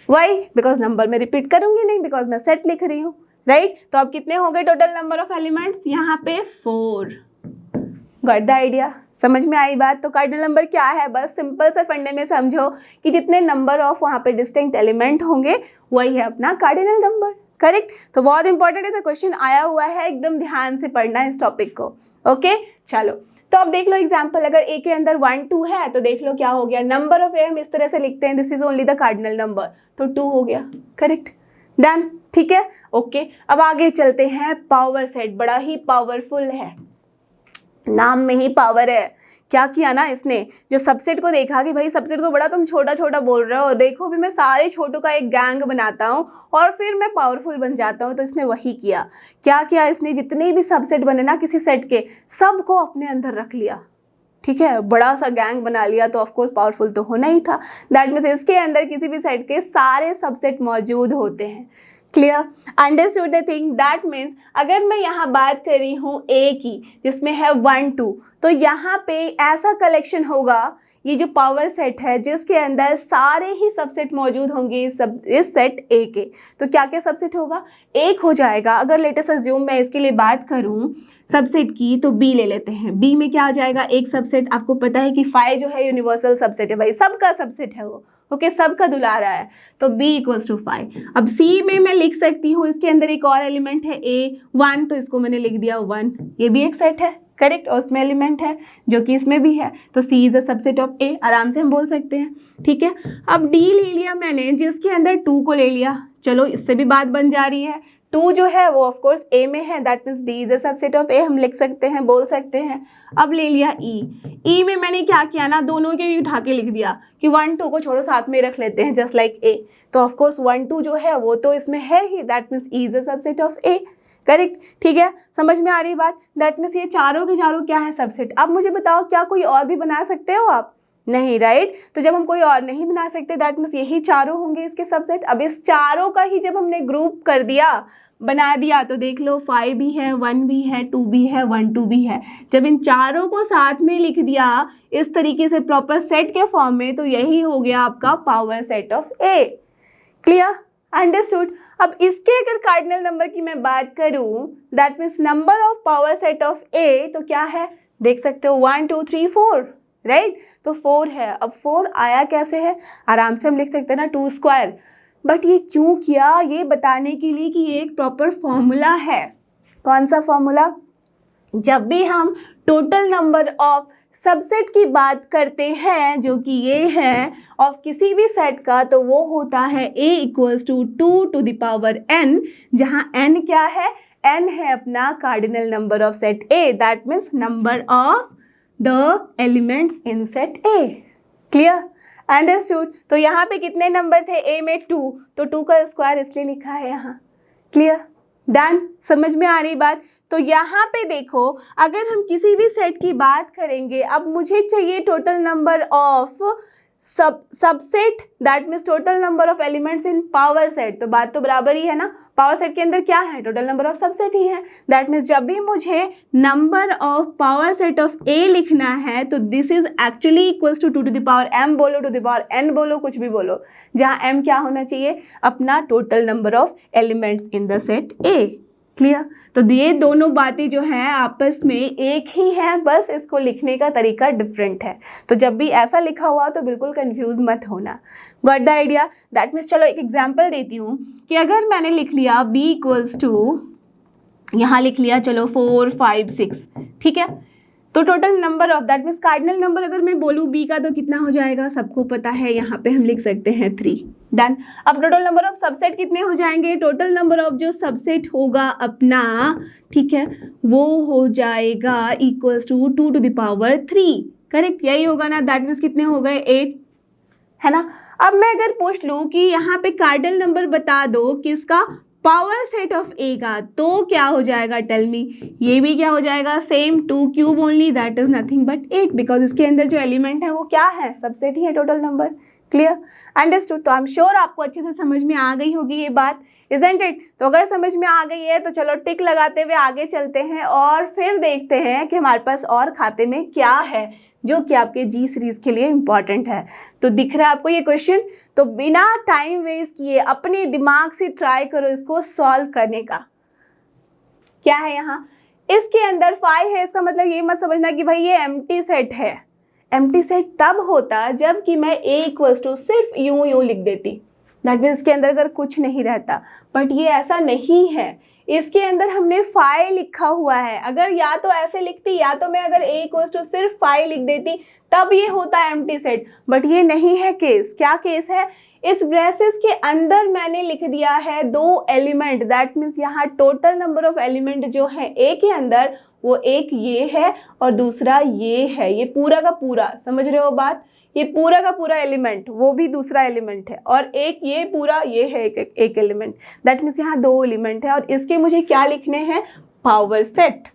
वाई? बिकॉज नंबर में रिपीट करूंगी नहीं, बिकॉज मैं सेट लिख रही हूँ, राइट? तो अब कितने हो गए टोटल नंबर ऑफ एलिमेंट्स? यहाँ पे 4। Got the idea? समझ में आई बात? तो कार्डिनल नंबर क्या है, बस सिंपल से फंडे में समझो कि जितने नंबर ऑफ वहाँ पे डिस्टिंक्ट एलिमेंट होंगे वही है अपना कार्डिनल नंबर। करेक्ट? तो बहुत इंपॉर्टेंट है, तो क्वेश्चन आया हुआ है, एकदम ध्यान से पढ़ना है इस टॉपिक को। ओके, चलो तो अब देख लो एग्जाम्पल, अगर ए के अंदर 1 2 है तो देख लो क्या हो गया। नंबर ऑफ ए हम इस तरह से लिखते हैं, this is only the cardinal number, तो 2 हो गया। करेक्ट? डन? ठीक है, ओके। अब आगे चलते हैं। पावर सेट बड़ा ही पावरफुल है, नाम में ही पावर है। क्या किया ना इसने, जो सबसेट को देखा कि भाई सबसेट को बड़ा तुम छोटा छोटा बोल रहे हो, देखो भी मैं सारे छोटों का एक गैंग बनाता हूँ और फिर मैं पावरफुल बन जाता हूँ। तो इसने वही किया। क्या किया इसने, जितने भी सबसेट बने ना किसी सेट के, सबको अपने अंदर रख लिया। ठीक है, बड़ा सा गैंग बना लिया, तो ऑफकोर्स पावरफुल तो होना ही था। दैट मीन्स इसके अंदर किसी भी सेट के सारे सबसेट मौजूद होते हैं। Clear? Understood the thing? That means अगर मैं यहाँ बात कर रही हूँ ए की, जिसमें है 1 2, तो यहाँ पे ऐसा कलेक्शन होगा, ये जो पावर सेट है जिसके अंदर सारे ही सबसेट मौजूद होंगे इस सेट ए के। तो क्या क्या सबसेट होगा? एक हो जाएगा। अगर लेटेस्ट अज्यूम मैं इसके लिए बात करूं सबसेट की, तो बी ले लेते हैं। बी में क्या आ जाएगा? एक सबसेट। आपको पता है कि 5 जो है यूनिवर्सल सबसेट है, भाई सबका सबसेट है वो। ओके, सबका दुलारा है, तो b इक्वल्स टू 5। अब c में मैं लिख सकती हूँ, इसके अंदर एक और एलिमेंट है a 1, तो इसको मैंने लिख दिया 1। ये भी एक सेट है, करेक्ट, और उसमें एलिमेंट है जो कि इसमें भी है, तो c is a subset of a, आराम से हम बोल सकते हैं। ठीक है, अब d ले लिया मैंने, जिसके अंदर 2 को ले लिया। चलो इससे भी बात बन जा रही है। 2 जो है वो ऑफ कोर्स a में है, that means d is a subset of a, हम लिख सकते हैं, बोल सकते हैं। अब ले लिया e में मैंने क्या किया ना, दोनों के भी उठा के लिख दिया कि 1 2 को छोड़ो, साथ में रख लेते हैं जस्ट लाइक a। तो ऑफ कोर्स 1 2 जो है वो तो इसमें है ही, that means e is a subset of a। Correct? ठीक है, समझ में आ रही बात? दैट मीन्स ये चारों के चारों क्या है? सबसेट। अब मुझे बताओ, क्या कोई और भी बना सकते हो आप? नहीं, राइट? तो जब हम कोई और नहीं बना सकते, दैट मीन्स यही चारों होंगे इसके सबसेट। अब इस चारों का ही जब हमने ग्रुप कर दिया, बना दिया, तो देख लो 5 भी है, 1 भी है, 2 भी है, 1 2 भी है। जब इन चारों को साथ में लिख दिया इस तरीके से प्रॉपर सेट के फॉर्म में, तो यही हो गया आपका power set of A. Clear? Understood? अब इसके अगर कार्डिनल नंबर की मैं बात करूं, that means number of power set of A, तो क्या है देख सकते हो, 1 2 3 4, राइट? तो 4 है। अब 4 आया कैसे है? आराम से हम लिख सकते हैं ना 2 स्क्वायर। बट ये क्यों किया? ये बताने के लिए कि ये एक प्रॉपर फॉर्मूला है। कौन सा फॉर्मूला? जब भी हम टोटल नंबर ऑफ सबसेट की बात करते हैं, जो कि ये है ऑफ किसी भी सेट का, तो वो होता है a equals to 2 to the power n, जहाँ n क्या है? n है अपना cardinal number of set a, that means number of the elements in set a। Clear? Understood? तो यहाँ पे कितने नंबर थे a में? 2, तो 2 का स्क्वायर इसलिए लिखा है यहाँ। क्लियर? डन? समझ में आ रही बात? तो यहाँ पे देखो, अगर हम किसी भी सेट की बात करेंगे, अब मुझे चाहिए total number of subset that means total number of elements in power set. तो बात तो बराबर ही है ना, पावर सेट के अंदर क्या है, टोटल नंबर ऑफ सबसेट ही है। दैट मीन्स जब भी मुझे number of power set of A लिखना है तो this is actually equals to 2 to the power m बोलो, टू द पावर n बोलो, कुछ भी बोलो, जहाँ m क्या होना चाहिए, अपना total number of elements in the set A. Clear? तो ये दोनों बातें जो हैं आपस में एक ही हैं, बस इसको लिखने का तरीका डिफरेंट है। तो जब भी ऐसा लिखा हुआ तो बिल्कुल कंफ्यूज मत होना। Got the idea? That means चलो एक एग्जांपल देती हूँ कि अगर मैंने लिख लिया b इक्वल्स टू, यहाँ लिख लिया चलो 4 5 6, ठीक है, तो total number of that means cardinal number अगर मैं बोलूँ b का तो कितना हो जाएगा, सबको पता है, यहाँ पे हम लिख सकते हैं 3। डन। अब टोटल नंबर ऑफ सबसेट कितने हो जाएंगे, टोटल नंबर ऑफ जो सबसेट होगा अपना, ठीक है, वो हो जाएगा equals to 2 to the power 3। Correct? यही होगा ना, दैट मीन्स कितने हो गए, 8, है ना। अब मैं अगर पूछ लूँ कि यहाँ पे कार्डिनल नंबर बता दो किसका, पावर सेट ऑफ ए का, तो क्या हो जाएगा, टेल मी। ये भी क्या हो जाएगा, same 2 cube only, that is nothing but 8, because इसके अंदर जो एलिमेंट है वो क्या है, सबसेट ही है, टोटल नंबर। क्लियर? अंडरस्टूड? तो आई एम श्योर आपको अच्छे से समझ में आ गई होगी ये बात, इजंट इट? तो अगर समझ में आ गई है तो चलो टिक लगाते हुए आगे चलते हैं और फिर देखते हैं कि हमारे पास और खाते में क्या है जो कि आपके जी सीरीज के लिए इम्पॉर्टेंट है। तो दिख रहा है आपको ये क्वेश्चन? तो बिना टाइम वेस्ट किए अपने दिमाग से ट्राई करो इसको सॉल्व करने का। क्या है यहाँ, इसके अंदर 5 है, इसका मतलब ये मत समझना कि भाई ये एम्प्टी सेट है। एम्प्टी सेट तब होता जब कि मैं a इक्वल्स टू सिर्फ यूं लिख देती, दैट मीन्स इसके अंदर अगर कुछ नहीं रहता, बट ये ऐसा नहीं है, इसके अंदर हमने 5 लिखा हुआ है। अगर या तो ऐसे लिखती या तो मैं अगर a इक्वल्स टू सिर्फ 5 लिख देती तब ये होता है एम्प्टी सेट, बट ये नहीं है केस। क्या केस है, इस ब्रेसेस के अंदर मैंने लिख दिया है 2 एलिमेंट, दैट मीन्स यहाँ टोटल नंबर ऑफ एलिमेंट जो है ए के अंदर वो एक ये है और दूसरा ये है, ये पूरा का पूरा, समझ रहे हो बात, ये पूरा का पूरा एलिमेंट वो भी दूसरा एलिमेंट है और एक ये पूरा ये है एक एलिमेंट, दैट मीन्स यहाँ 2 एलिमेंट है और इसके मुझे क्या लिखने हैं, power set,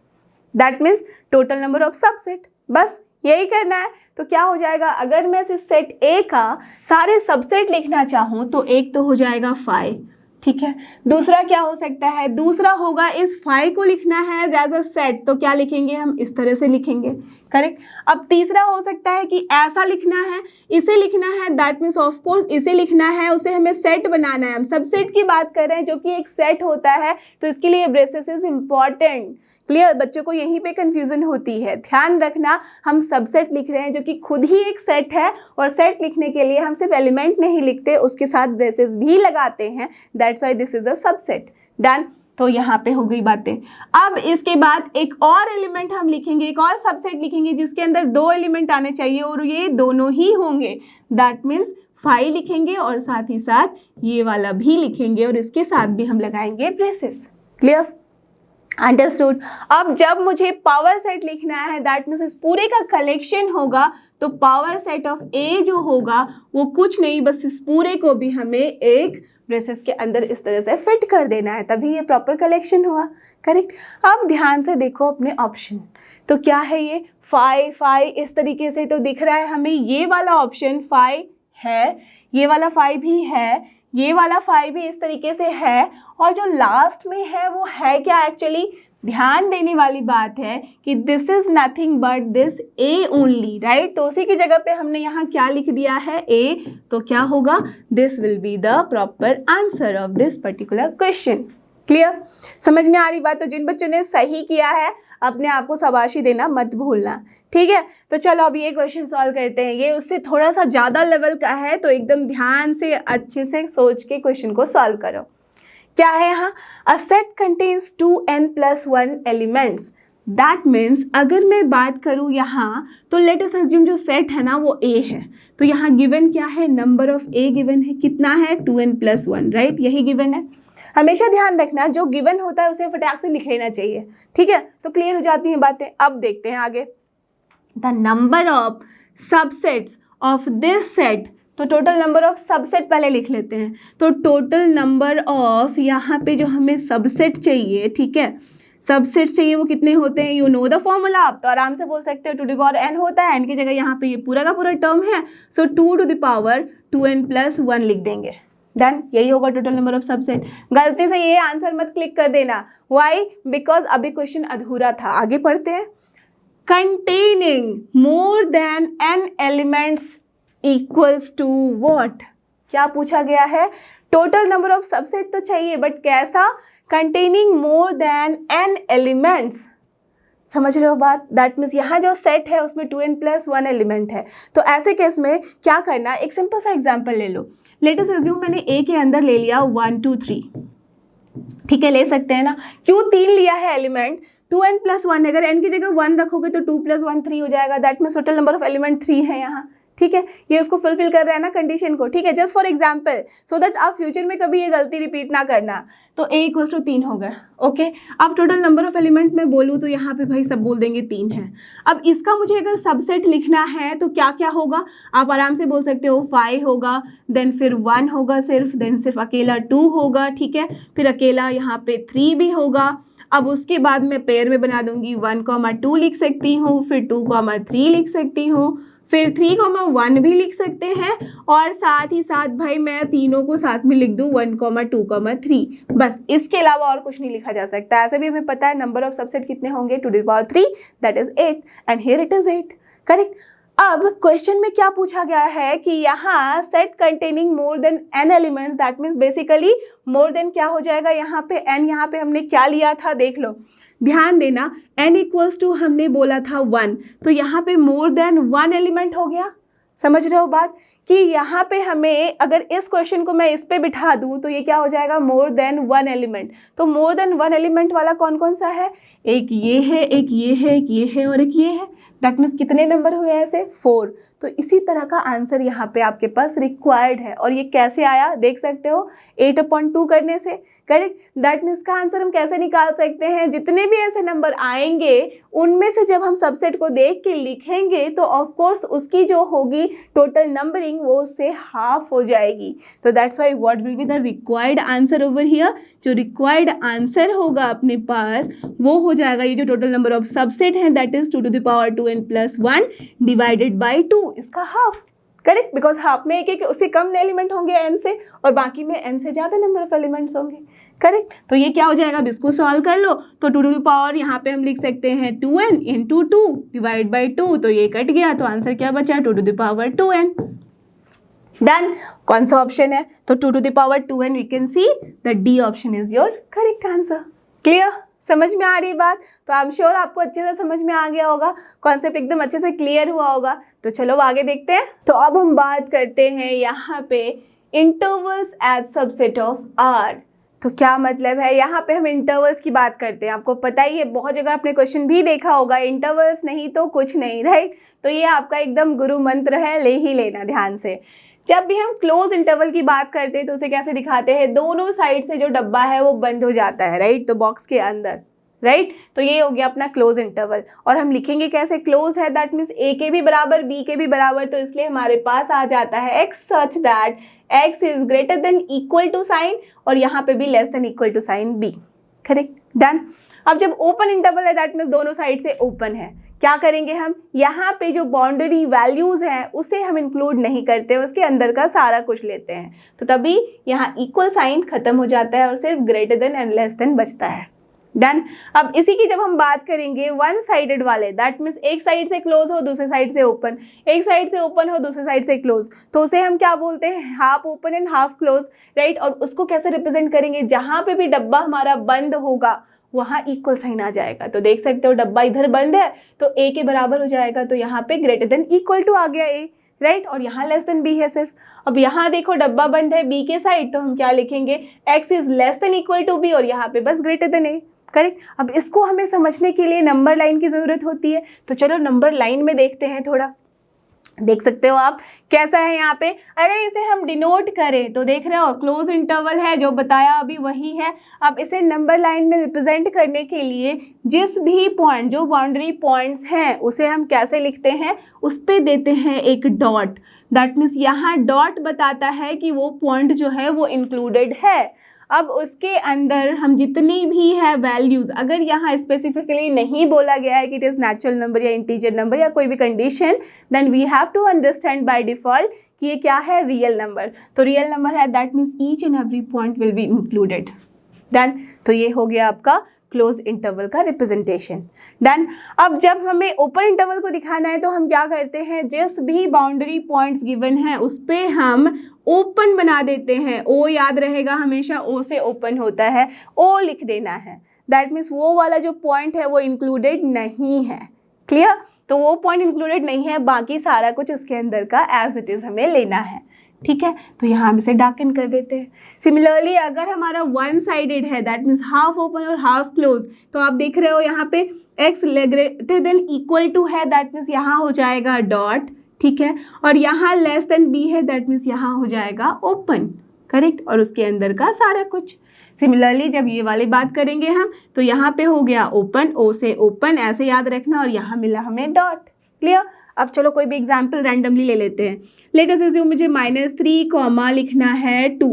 that means total number of subset, बस यही करना है। तो क्या हो जाएगा, अगर मैं इस सेट ए का सारे सबसेट लिखना चाहूँ तो एक तो हो जाएगा 5, ठीक है, दूसरा क्या हो सकता है, दूसरा होगा इस 5 को लिखना है एज अ सेट, तो क्या लिखेंगे हम, इस तरह से लिखेंगे। करेक्ट? अब तीसरा हो सकता है कि ऐसा लिखना है, इसे लिखना है, दैट मीन्स ऑफ कोर्स इसे लिखना है, उसे हमें सेट बनाना है। हम सबसेट की बात कर रहे हैं जो कि एक सेट होता है, तो इसके लिए ब्रेसेस इज इम्पॉर्टेंट। क्लियर? बच्चों को यहीं पे कंफ्यूजन होती है, ध्यान रखना, हम सबसेट लिख रहे हैं जो कि खुद ही एक सेट है और सेट लिखने के लिए हम सिर्फ एलिमेंट नहीं लिखते, उसके साथ ब्रेसेस भी लगाते हैं, that's why this is a subset. Done? तो यहाँ पे हो गई बातें। अब इसके बाद एक और एलिमेंट हम लिखेंगे, एक और सबसेट लिखेंगे जिसके अंदर 2 एलिमेंट आने चाहिए और ये दोनों ही होंगे, दैट मीन्स 5 लिखेंगे और साथ ही साथ ये वाला भी लिखेंगे और इसके साथ भी हम लगाएंगे ब्रेसेस। क्लियर? अंडरस्टूड? अब जब मुझे पावर सेट लिखना है, दैट मीन्स इस पूरे का कलेक्शन होगा, तो पावर सेट ऑफ ए जो होगा वो कुछ नहीं, बस इस पूरे को भी हमें एक ब्रेसेस के अंदर इस तरह से फिट कर देना है, तभी ये प्रॉपर कलेक्शन हुआ। करेक्ट? अब ध्यान से देखो अपने ऑप्शन, तो क्या है ये 5 इस तरीके से तो दिख रहा है हमें, ये वाला ऑप्शन 5 है, ये वाला 5 भी है, ये वाला 5 भी इस तरीके से है, और जो लास्ट में है वो है क्या, एक्चुअली ध्यान देने वाली बात है कि this is nothing but this A only, right? तो उसी की जगह पे हमने यहाँ क्या लिख दिया है, ए, तो क्या होगा, this will be the proper answer of this particular question. Clear? समझ में आ रही बात? तो जिन बच्चों ने सही किया है अपने आप को शाबाशी देना मत भूलना, ठीक है? तो चलो अब ये क्वेश्चन सॉल्व करते हैं, ये उससे थोड़ा सा ज़्यादा लेवल का है, तो एकदम ध्यान से अच्छे से सोच के क्वेश्चन को सॉल्व करो। क्या है यहाँ, a set contains 2n+1 elements, that means अगर मैं बात करूँ यहाँ तो लेट अस अज्यूम जो सेट है ना वो ए है, तो यहाँ गिवन क्या है, नंबर ऑफ ए गिवन है, कितना है, 2n+1, राइट? यही गिवन है। हमेशा ध्यान रखना जो गिवन होता है उसे फटाक से लिख लेना चाहिए, ठीक है? तो क्लियर हो जाती हैं बातें। अब देखते हैं आगे, the number of subsets of this set, तो टोटल नंबर ऑफ सबसेट पहले लिख लेते हैं। तो टोटल नंबर ऑफ यहाँ पे जो हमें सबसेट चाहिए, ठीक है, सबसेट चाहिए वो कितने होते हैं, यू नो द फॉर्मूला, आप तो आराम से बोल सकते हो 2 टू द पावर n होता है, n की जगह यहाँ पे ये पूरा का पूरा टर्म है, so 2 to the power 2n plus 1 लिख देंगे। डन, यही होगा टोटल नंबर ऑफ सबसेट। गलती से ये आंसर मत क्लिक कर देना, व्हाई, बिकॉज अभी क्वेश्चन अधूरा था। आगे पढ़ते हैं। Containing more than n elements equals to what, क्या पूछा गया है, टोटल नंबर ऑफ सबसेट तो चाहिए बट कैसा, containing more than n elements, समझ रहे हो बात, दैट मीन्स यहाँ जो सेट है उसमें 2n प्लस 1 एलिमेंट है। तो ऐसे केस में क्या करना, एक सिंपल सा एग्जांपल ले लो, लेट अस अज्यूम मैंने a के अंदर ले लिया 1 2 3, ठीक है, ले सकते हैं ना, क्यों 3 लिया है एलिमेंट, 2n प्लस 1, अगर n की जगह 1 रखोगे तो 2 प्लस 1 3 हो जाएगा, that means total number of element 3 है यहाँ, ठीक है, ये उसको फुलफिल कर रहा है ना कंडीशन को, ठीक है, just for example, so that आप फ्यूचर में कभी ये गलती रिपीट ना करना। तो a इक्वल्स टू 3 हो गया, ओके। अब टोटल नंबर ऑफ एलिमेंट में बोलूँ तो यहाँ पे भाई सब बोल देंगे 3 है। अब इसका मुझे अगर सबसेट लिखना है तो क्या क्या होगा, आप आराम से बोल सकते हो 5 होगा, देन फिर 1 होगा सिर्फ, देन सिर्फ अकेला 2 होगा, ठीक है, फिर अकेला यहाँ पे 3 भी होगा। अब उसके बाद मैं पेयर में बना दूंगी, 1, 2 लिख सकती हूँ, फिर 2, 3 लिख सकती हूँ, फिर 3, 1 भी लिख सकते हैं, और साथ ही साथ भाई मैं तीनों को साथ में लिख दूँ 1, 2, 3, बस, इसके अलावा और कुछ नहीं लिखा जा सकता। ऐसे भी हमें पता है नंबर ऑफ सबसेट कितने होंगे, 2 to the power 3, that is 8, and here it is 8, correct. अब क्वेश्चन में क्या पूछा गया है कि यहाँ set containing more than n elements, that means basically more than क्या हो जाएगा यहाँ पे n, यहाँ पे हमने क्या लिया था देख लो, ध्यान देना, n इक्वल्स टू हमने बोला था 1, तो यहाँ पे मोर देन 1 एलिमेंट हो गया, समझ रहे हो बात, कि यहाँ पे हमें अगर इस क्वेश्चन को मैं इस पे बिठा दूँ तो ये क्या हो जाएगा, मोर देन 1 एलिमेंट। तो मोर देन 1 एलिमेंट वाला कौन कौन सा है, एक ये है, एक ये है, एक ये है और एक ये है, दैट मीन्स कितने नंबर हुए ऐसे, 4। तो इसी तरह का आंसर यहाँ पे आपके पास रिक्वायर्ड है, और ये कैसे आया देख सकते हो, 8/2 करने से, करेक्ट। दैट मीन्स का आंसर हम कैसे निकाल सकते हैं, जितने भी ऐसे नंबर आएंगे उनमें से जब हम सबसेट को देख के लिखेंगे तो ऑफ कोर्स उसकी जो होगी टोटल नंबरिंग वो उससे हाफ हो जाएगी। तो that's why what will be the required answer over here, जो रिक्वायर्ड आंसर होगा अपने पास वो हो जाएगा ये जो टोटल नंबर ऑफ सबसेट है, that is 2 to the power 2n plus 1 divided by 2, इसका हाफ, करेक्ट, बिकॉज हाफ में एक उससे कम एलिमेंट होंगे n से, और बाकी में n से ज़्यादा नंबर ऑफ एलिमेंट्स होंगे, करेक्ट। तो ये क्या हो जाएगा, अब इसको सॉल्व कर लो, तो 2 टू द पावर यहाँ पे हम लिख सकते हैं 2n इंटू 2 डिवाइड बाई 2, तो ये कट गया, तो आंसर क्या बचा, 2 to the power 2n। Done, कौन सा ऑप्शन है, तो 2 to the power 2n, we can see the D option is your correct answer. Clear, समझ में आ रही बात, तो आई एम श्योर आपको अच्छे से समझ में आ गया होगा, कॉन्सेप्ट एकदम अच्छे से क्लियर हुआ होगा। तो चलो आगे देखते हैं। तो अब हम बात करते हैं यहाँ पे intervals as subset of R. तो क्या मतलब है, यहाँ पे हम इंटरवल्स की बात करते हैं, आपको पता ही है, बहुत जगह आपने क्वेश्चन भी देखा होगा, इंटरवल्स नहीं तो कुछ नहीं, राइट। तो ये आपका एकदम गुरु मंत्र है, ले ही लेना ध्यान से। जब भी हम क्लोज इंटरवल की बात करते हैं तो उसे कैसे दिखाते हैं, दोनों साइड से जो डब्बा है वो बंद हो जाता है, राइट, तो बॉक्स के अंदर, राइट। तो ये हो गया अपना क्लोज इंटरवल, और हम लिखेंगे कैसे, क्लोज है दैट मीन्स a के भी बराबर b के भी बराबर, तो इसलिए हमारे पास आ जाता है x such that x is greater than equal to sign, और यहाँ पे भी less than equal to sign b, correct, done. अब जब ओपन इंटरवल है दैट मीन्स दोनों साइड से ओपन है, क्या करेंगे हम, यहाँ पे जो बाउंड्री वैल्यूज हैं उसे हम इंक्लूड नहीं करते, उसके अंदर का सारा कुछ लेते हैं, तो तभी यहाँ इक्वल साइन खत्म हो जाता है और सिर्फ greater than and less than बचता है, डन। अब इसी की जब हम बात करेंगे वन साइडेड वाले, दैट मीन्स एक साइड से क्लोज हो दूसरे साइड से ओपन, एक साइड से ओपन हो दूसरे साइड से क्लोज, तो उसे हम क्या बोलते हैं, half open and half close, right. और उसको कैसे रिप्रेजेंट करेंगे, जहाँ पे भी डब्बा हमारा बंद होगा वहाँ इक्वल साइन आ जाएगा, तो देख सकते हो डब्बा इधर बंद है तो a के बराबर हो जाएगा, तो यहाँ पे ग्रेटर देन इक्वल टू आ गया a, राइट, और यहाँ लेस देन b है सिर्फ। अब यहाँ देखो डब्बा बंद है b के साइड, तो हम क्या लिखेंगे, x is less than equal to b, और यहाँ पे बस ग्रेटर देन a, करेक्ट। अब इसको हमें समझने के लिए नंबर लाइन की ज़रूरत होती है, तो चलो नंबर लाइन में देखते हैं थोड़ा, देख सकते हो आप कैसा है यहाँ पे। अगर इसे हम डिनोट करें तो देख रहे हो क्लोज इंटरवल है, जो बताया अभी वही है। अब इसे नंबर लाइन में रिप्रेजेंट करने के लिए जिस भी पॉइंट, जो बाउंड्री पॉइंट्स हैं उसे हम कैसे लिखते हैं, उस पे देते हैं एक डॉट, दैट मीन्स यहाँ डॉट बताता है कि वो पॉइंट जो है वो इंक्लूडेड है। अब उसके अंदर हम जितनी भी है वैल्यूज, अगर यहाँ स्पेसिफिकली नहीं बोला गया है कि इट इज़ नेचुरल नंबर या इंटीजर नंबर या कोई भी condition, then we have to understand by default कि ये क्या है, रियल नंबर। तो रियल नंबर है, that means each and every point will be included. Done. तो ये हो गया आपका क्लोज इंटरवल का रिप्रेजेंटेशन। डन। अब जब हमें ओपन इंटरवल को दिखाना है तो हम क्या करते हैं, जिस भी बाउंड्री पॉइंट्स गिवन है उस पर हम ओपन बना देते हैं। ओ याद रहेगा हमेशा, ओ से ओपन होता है, ओ लिख देना है। दैट मीन्स वो वाला जो पॉइंट है वो इंक्लूडेड नहीं है। क्लियर? तो वो पॉइंट इंक्लूडेड नहीं है, बाकी सारा कुछ उसके अंदर का एज इट इज़ हमें लेना है। ठीक है, तो यहाँ हम इसे डार्कन कर देते हैं। सिमिलरली अगर हमारा वन साइडेड है, दैट मीन्स हाफ ओपन और हाफ क्लोज, तो आप देख रहे हो यहाँ पे x greater than equal to है, दैट मीन्स यहाँ हो जाएगा डॉट। ठीक है, और यहाँ लेस देन b है, दैट मीन्स यहाँ हो जाएगा ओपन। करेक्ट? और उसके अंदर का सारा कुछ। सिमिलरली जब ये वाली बात करेंगे हम, तो यहाँ पे हो गया ओपन, ओ से ओपन ऐसे याद रखना, और यहाँ मिला हमें डॉट। क्लियर? अब चलो कोई भी एग्जाम्पल रैंडमली ले लेते हैं। लेट अस अज्यूम मुझे -3 कॉमा लिखना है 2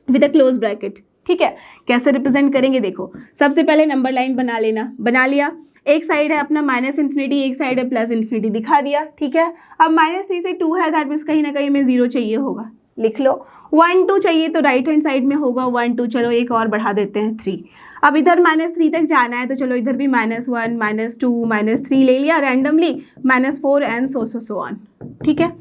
विद अ क्लोज ब्रैकेट। ठीक है, कैसे रिप्रेजेंट करेंगे देखो, सबसे पहले नंबर लाइन बना लेना। बना लिया, एक साइड है अपना -∞, एक साइड है +∞, दिखा दिया। ठीक है, अब -3 से 2 है, दैट मीन्स कहीं ना कहीं हमें 0 चाहिए होगा, लिख लो। 1 2 चाहिए तो राइट हैंड साइड में होगा 1 2, चलो एक और बढ़ा देते हैं 3। अब इधर -3 तक जाना है तो चलो इधर भी -1 -2 -3 ले लिया रैंडमली, -4 एंड सो ऑन। ठीक है,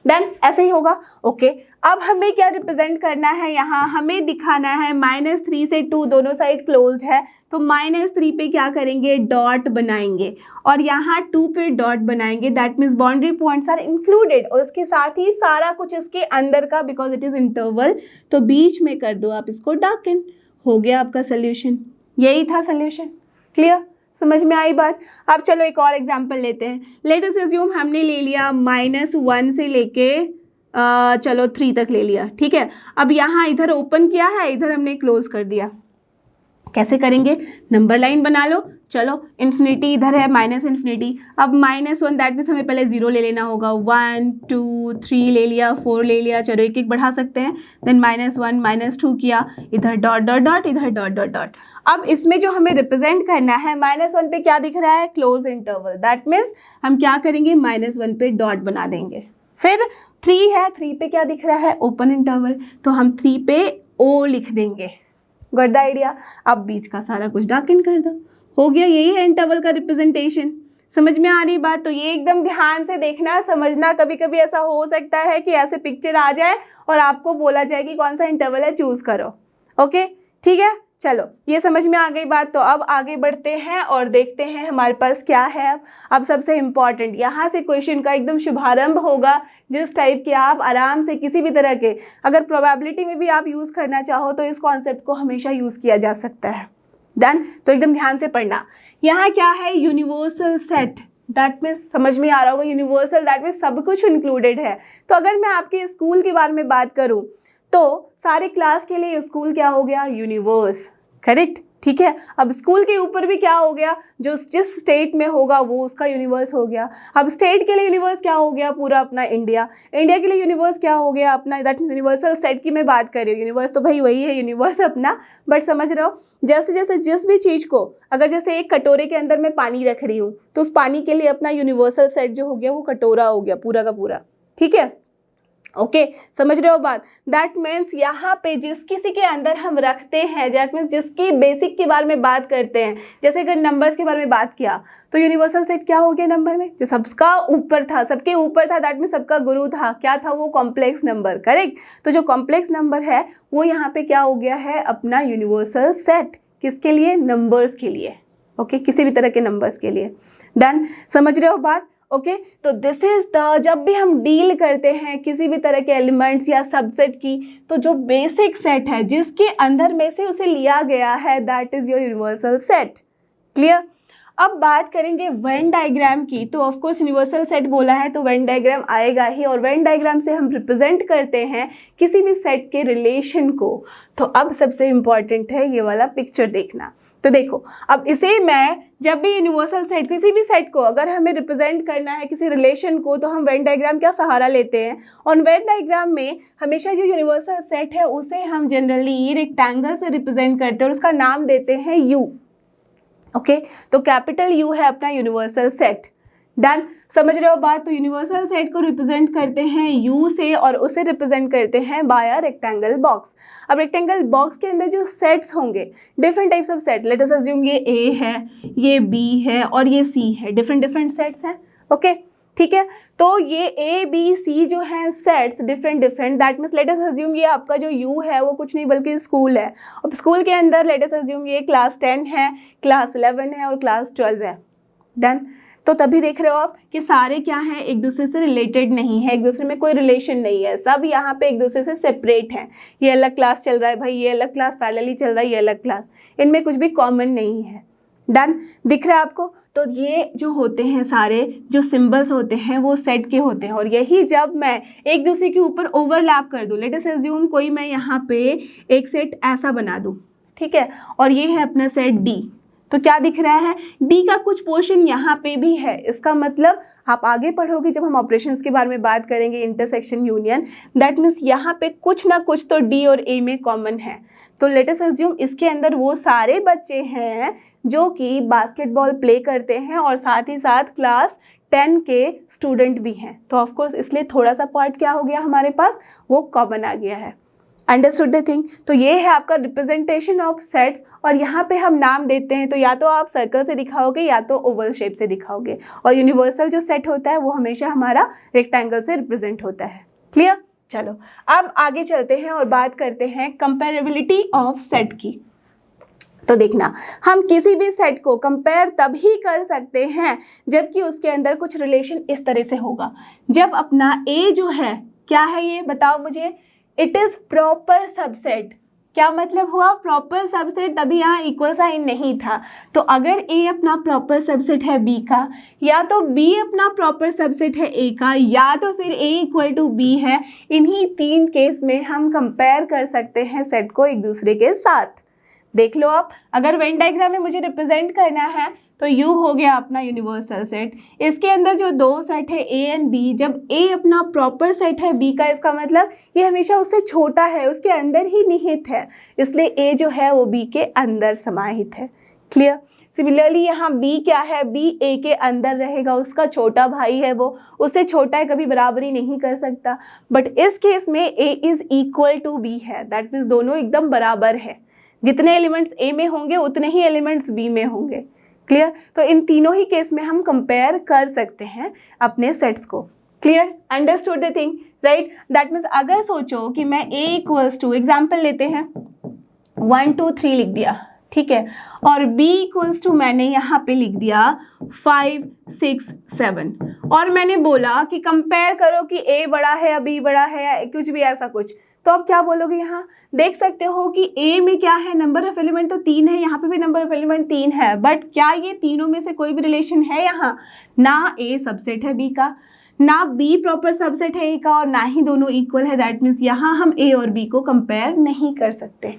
डन। ऐसे ही होगा। ओके, अब हमें क्या रिप्रेजेंट करना है, यहाँ हमें दिखाना है -3 से 2 दोनों साइड क्लोज्ड है, तो -3 पे क्या करेंगे, डॉट बनाएंगे, और यहाँ 2 पे डॉट बनाएंगे। That means boundary points are included, और उसके साथ ही सारा कुछ इसके अंदर का, बिकॉज इट इज़ इंटरवल, तो बीच में कर दो आप इसको डार्कन। हो गया आपका सोल्यूशन। यही था सोल्यूशन। क्लियर? समझ में आई बात? अब चलो एक और एग्जांपल लेते हैं। लेट अस अज्यूम हमने ले लिया -1 से लेके चलो 3 तक ले लिया। ठीक है, अब यहाँ इधर ओपन किया है, इधर हमने क्लोज कर दिया। कैसे करेंगे, नंबर लाइन बना लो। चलो इन्फिनिटी इधर है, -∞, अब -1 दैट मीन्स हमें पहले 0 ले लेना होगा। 1 2 3 ले लिया, 4 ले लिया, चलो एक एक बढ़ा सकते हैं। देन -1 -2 किया, इधर डॉट डॉट डॉट, इधर डॉट डॉट डॉट। अब इसमें जो हमें रिप्रेजेंट करना है, -1 पे क्या दिख रहा है, क्लोज इंटरवल। दैट मीन्स हम क्या करेंगे, -1 पे डॉट बना देंगे। फिर 3 है, 3 पे क्या दिख रहा है, ओपन इंटरवल, तो हम 3 पे ओ लिख देंगे। Got the idea? अब बीच का सारा कुछ डार्कन कर दो, हो गया। यही है इंटरवल का रिप्रेजेंटेशन। समझ में आ रही बात? तो ये एकदम ध्यान से देखना, समझना। कभी कभी ऐसा हो सकता है कि ऐसे पिक्चर आ जाए और आपको बोला जाए कि कौन सा इंटरवल है, चूज करो। ओके, ठीक है, चलो ये समझ में आ गई बात। तो अब आगे बढ़ते हैं और देखते हैं हमारे पास क्या है। अब सबसे इम्पॉर्टेंट, यहाँ से क्वेश्चन का एकदम शुभारंभ होगा, जिस टाइप के आप आराम से किसी भी तरह के, अगर प्रोबेबिलिटी में भी आप यूज़ करना चाहो तो इस कॉन्सेप्ट को हमेशा यूज़ किया जा सकता है। डन? तो एकदम ध्यान से पढ़ना। यहाँ क्या है, यूनिवर्सल सेट। दैट मीन्स समझ में आ रहा होगा, यूनिवर्सल दैट मीन्स सब कुछ इंक्लूडेड है। तो अगर मैं आपके स्कूल के बारे में बात करूँ तो सारे क्लास के लिए स्कूल क्या हो गया, यूनिवर्स। करेक्ट? ठीक है, अब स्कूल के ऊपर भी क्या हो गया, जो जिस स्टेट में होगा वो उसका यूनिवर्स हो गया। अब स्टेट के लिए यूनिवर्स क्या हो गया, पूरा अपना इंडिया। इंडिया के लिए यूनिवर्स क्या हो गया अपना, दैट मीन्स यूनिवर्सल सेट की मैं बात कर रही हूँ। यूनिवर्स तो भाई वही है यूनिवर्स अपना, बट समझ रहे हो, जैसे जैसे जिस भी चीज़ को, अगर जैसे एक कटोरे के अंदर मैं पानी रख रही हूँ तो उस पानी के लिए अपना यूनिवर्सल सेट जो हो गया वो कटोरा हो गया पूरा का पूरा। ठीक है, ओके, समझ रहे हो बात? दैट मीन्स यहाँ पे जिस किसी के अंदर हम रखते हैं, दैट मीन्स जिसकी बेसिक के बारे में बात करते हैं, जैसे अगर नंबर्स के बारे में बात किया तो यूनिवर्सल सेट क्या हो गया नंबर में, जो सबका ऊपर था, सबके ऊपर था, दैट मीन्स सबका गुरु था, क्या था वो, कॉम्प्लेक्स नंबर। करेक्ट? तो जो कॉम्प्लेक्स नंबर है वो यहाँ पे क्या हो गया है, अपना यूनिवर्सल सेट। किसके लिए, नंबर्स के लिए। ओके, किसी भी तरह के नंबर्स के लिए। डन? समझ रहे हो बात? ओके, तो दिस इज द, जब भी हम डील करते हैं किसी भी तरह के एलिमेंट्स या सबसेट की, तो जो बेसिक सेट है जिसके अंदर में से उसे लिया गया है, that is your universal set. Clear? अब बात करेंगे वेन डायग्राम की, तो ऑफ कोर्स यूनिवर्सल सेट बोला है तो वेन डायग्राम आएगा ही, और वेन डायग्राम से हम रिप्रेजेंट करते हैं किसी भी सेट के रिलेशन को। तो अब सबसे इम्पॉर्टेंट है ये वाला पिक्चर देखना। तो देखो, अब इसे मैं जब भी यूनिवर्सल सेट, किसी भी सेट को अगर हमें रिप्रेजेंट करना है किसी रिलेशन को, तो हम वेन डायग्राम का सहारा लेते हैं। और वेन डायग्राम में हमेशा जो यूनिवर्सल सेट है उसे हम जनरली रेक्टेंगल से रिप्रेजेंट करते हैं और उसका नाम देते हैं यू। ओके, तो कैपिटल यू है अपना यूनिवर्सल सेट। डन, समझ रहे हो बात? तो यूनिवर्सल सेट को रिप्रेजेंट करते हैं यू से और उसे रिप्रेजेंट करते हैं बाय अ रेक्टेंगल बॉक्स। अब रेक्टेंगल बॉक्स के अंदर जो सेट्स होंगे, different types of set, let us assume ये ए है, ये बी है और ये सी है, डिफरेंट सेट्स हैं। ओके, ठीक है, तो ये ए बी सी जो है sets different, that means let us assume ये आपका जो यू है वो कुछ नहीं बल्कि स्कूल है। अब स्कूल के अंदर लेट अस अज्यूम ये क्लास 10 है, क्लास 11 है और क्लास 12 है। डन, तो तभी देख रहे हो आप कि सारे क्या हैं, एक दूसरे से रिलेटेड नहीं है, एक दूसरे में कोई रिलेशन नहीं है, सब यहाँ पे एक दूसरे से सेपरेट हैं। ये अलग क्लास चल रहा है भाई, ये अलग क्लास पैरेलली चल रहा है, ये अलग क्लास, इनमें कुछ भी कॉमन नहीं है। डन, दिख रहा है आपको? तो ये जो होते हैं सारे जो सिंबल्स होते हैं वो सेट के होते हैं, और यही जब मैं एक दूसरे के ऊपर ओवरलैप कर दूँ, लेट अस अज्यूम कोई मैं यहाँ पे एक सेट ऐसा बना दूँ, ठीक है, और ये है अपना सेट डी, तो क्या दिख रहा है, डी का कुछ पोर्शन यहाँ पे भी है। इसका मतलब आप आगे पढ़ोगे जब हम ऑपरेशंस के बारे में बात करेंगे, इंटरसेक्शन यूनियन, दैट मीन्स यहाँ पे कुछ ना कुछ तो डी और ए में कॉमन है। तो लेट अस अज्यूम इसके अंदर वो सारे बच्चे हैं जो कि बास्केटबॉल प्ले करते हैं और साथ ही साथ क्लास 10 के स्टूडेंट भी हैं। तो ऑफकोर्स इसलिए थोड़ा सा पार्ट क्या हो गया हमारे पास, वो कॉमन आ गया है। Understood the thing? तो ये है आपका रिप्रेजेंटेशन ऑफ सेट्स, और यहाँ पे हम नाम देते हैं तो या तो आप सर्कल से दिखाओगे या तो ओवल शेप से दिखाओगे, और यूनिवर्सल जो सेट होता है वो हमेशा हमारा रेक्टेंगल से रिप्रेजेंट होता है। क्लियर? चलो अब आगे चलते हैं और बात करते हैं कंपेरेबिलिटी ऑफ सेट की। तो देखना, हम किसी भी सेट को कंपेयर तभी कर सकते हैं जबकि उसके अंदर कुछ रिलेशन इस तरह से होगा। जब अपना ए जो है, क्या है ये बताओ मुझे, इट इज प्रॉपर सबसेट। क्या मतलब हुआ प्रॉपर सबसेट? तभी यहाँ इक्वल साइन नहीं था। तो अगर ए अपना प्रॉपर सबसेट है बी का, या तो बी अपना प्रॉपर सबसेट है ए का, या तो फिर ए इक्वल टू बी है, इन्हीं तीन केस में हम कंपेयर कर सकते हैं सेट को एक दूसरे के साथ। देख लो आप, अगर वेन डायग्राम में मुझे रिप्रेजेंट करना है तो यू हो गया अपना यूनिवर्सल सेट। इसके अंदर जो दो सेट है ए एंड बी, जब ए अपना प्रॉपर सेट है बी का, इसका मतलब ये हमेशा उससे छोटा है, उसके अंदर ही निहित है, इसलिए ए जो है वो बी के अंदर समाहित है। क्लियर? सिमिलरली यहाँ बी क्या है, बी ए के अंदर रहेगा, उसका छोटा भाई है, वो उससे छोटा है, कभी बराबरी नहीं कर सकता। बट इस केस में ए इज इक्वल टू बी है, दैट मीन्स दोनों एकदम बराबर है, जितने एलिमेंट्स ए में होंगे उतने ही एलिमेंट्स बी में होंगे। क्लियर? तो इन तीनों ही केस में हम कंपेयर कर सकते हैं अपने सेट्स को। Clear? Understood the thing, right? That means अगर सोचो कि मैं a इक्वल्स टू, एग्जाम्पल लेते हैं 1 2 3 लिख दिया, ठीक है, और b इक्वल्स टू मैंने यहाँ पे लिख दिया 5 6 7, और मैंने बोला कि कंपेयर करो कि a बड़ा है या b बड़ा है या कुछ भी ऐसा कुछ, तो आप क्या बोलोगे? यहाँ देख सकते हो कि A में क्या है, नंबर ऑफ एलिमेंट तो 3 है, यहाँ पे भी नंबर ऑफ एलिमेंट 3 है, बट क्या ये तीनों में से कोई भी रिलेशन है? यहाँ ना A सबसेट है B का, ना B प्रॉपर सबसेट है A का, और ना ही दोनों इक्वल है। दैट मीन्स यहाँ हम A और B को कंपेयर नहीं कर सकते।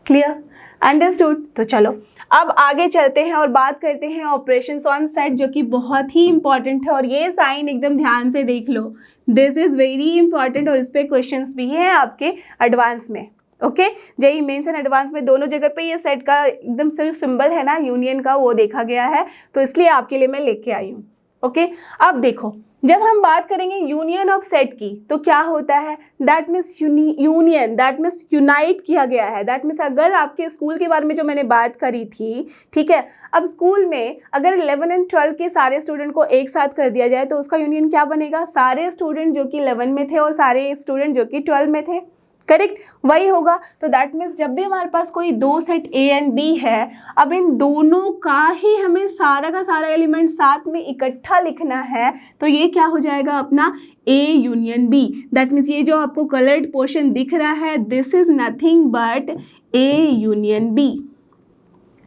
क्लियर? अंडरस्टूड? तो चलो अब आगे चलते हैं और बात करते हैं ऑपरेशंस ऑन सेट, जो कि बहुत ही इंपॉर्टेंट है, और ये साइन एकदम ध्यान से देख लो, दिस इज वेरी इंपॉर्टेंट, और इस पे क्वेश्चंस भी हैं आपके एडवांस में। Okay, JEE mains and advance में दोनों जगह पे ये सेट का एकदम से सिंबल है ना यूनियन का, वो देखा गया है, तो इसलिए आपके लिए मैं लेके आई हूँ। ओके, अब देखो, जब हम बात करेंगे यूनियन ऑफ सेट की तो क्या होता है, that means union, that means unite किया गया है। दैट मीन्स अगर आपके स्कूल के बारे में जो मैंने बात करी थी, ठीक है, अब स्कूल में अगर 11 एंड 12 के सारे स्टूडेंट को एक साथ कर दिया जाए तो उसका यूनियन क्या बनेगा, सारे स्टूडेंट जो कि 11 में थे और सारे स्टूडेंट जो कि 12 में थे, करेक्ट, वही होगा। तो दैट मीन्स जब भी हमारे पास कोई दो सेट ए एंड बी है, अब इन दोनों का ही हमें सारा का सारा एलिमेंट साथ में इकट्ठा लिखना है, तो ये क्या हो जाएगा अपना A union B. That means ये जो आपको कलर्ड पोर्शन दिख रहा है, this is nothing but A union B.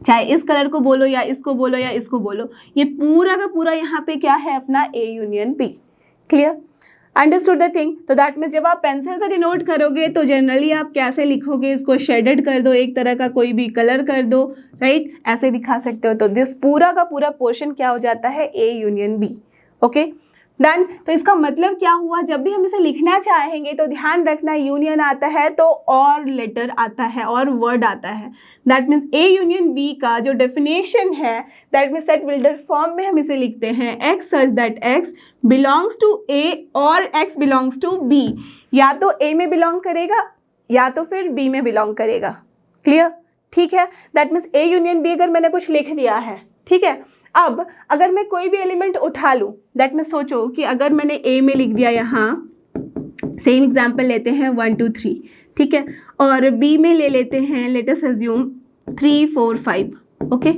चाहे इस कलर को बोलो या इसको बोलो या इसको बोलो, ये पूरा का पूरा यहाँ पे क्या है अपना A union B। Clear, understood the thing. तो दैट मीन्स जब आप पेंसिल से डिनोट करोगे तो जनरली आप कैसे लिखोगे, इसको शेडेड कर दो, एक तरह का कोई भी कलर कर दो, राइट, ऐसे दिखा सकते हो। तो दिस पूरा का पूरा पोर्शन क्या हो जाता है, A union B। Okay done. तो इसका मतलब क्या हुआ, जब भी हम इसे लिखना चाहेंगे तो ध्यान रखना यूनियन आता है तो और लेटर आता है और वर्ड आता है। That means A union B का जो डेफिनेशन है, that means set builder form में हम इसे लिखते हैं x such that x belongs to A और x बिलोंग्स टू B। या तो A में बिलोंग करेगा या तो फिर B में बिलोंग करेगा। क्लियर, ठीक है। That means A union B अगर मैंने कुछ लिख दिया है, ठीक है। अब अगर मैं कोई भी एलिमेंट उठा लूँ, दैट में सोचो कि अगर मैंने A में लिख दिया, यहाँ सेम एग्जांपल लेते हैं 1 2 3, ठीक है, और B में ले लेते हैं let us assume 3 4 5। Okay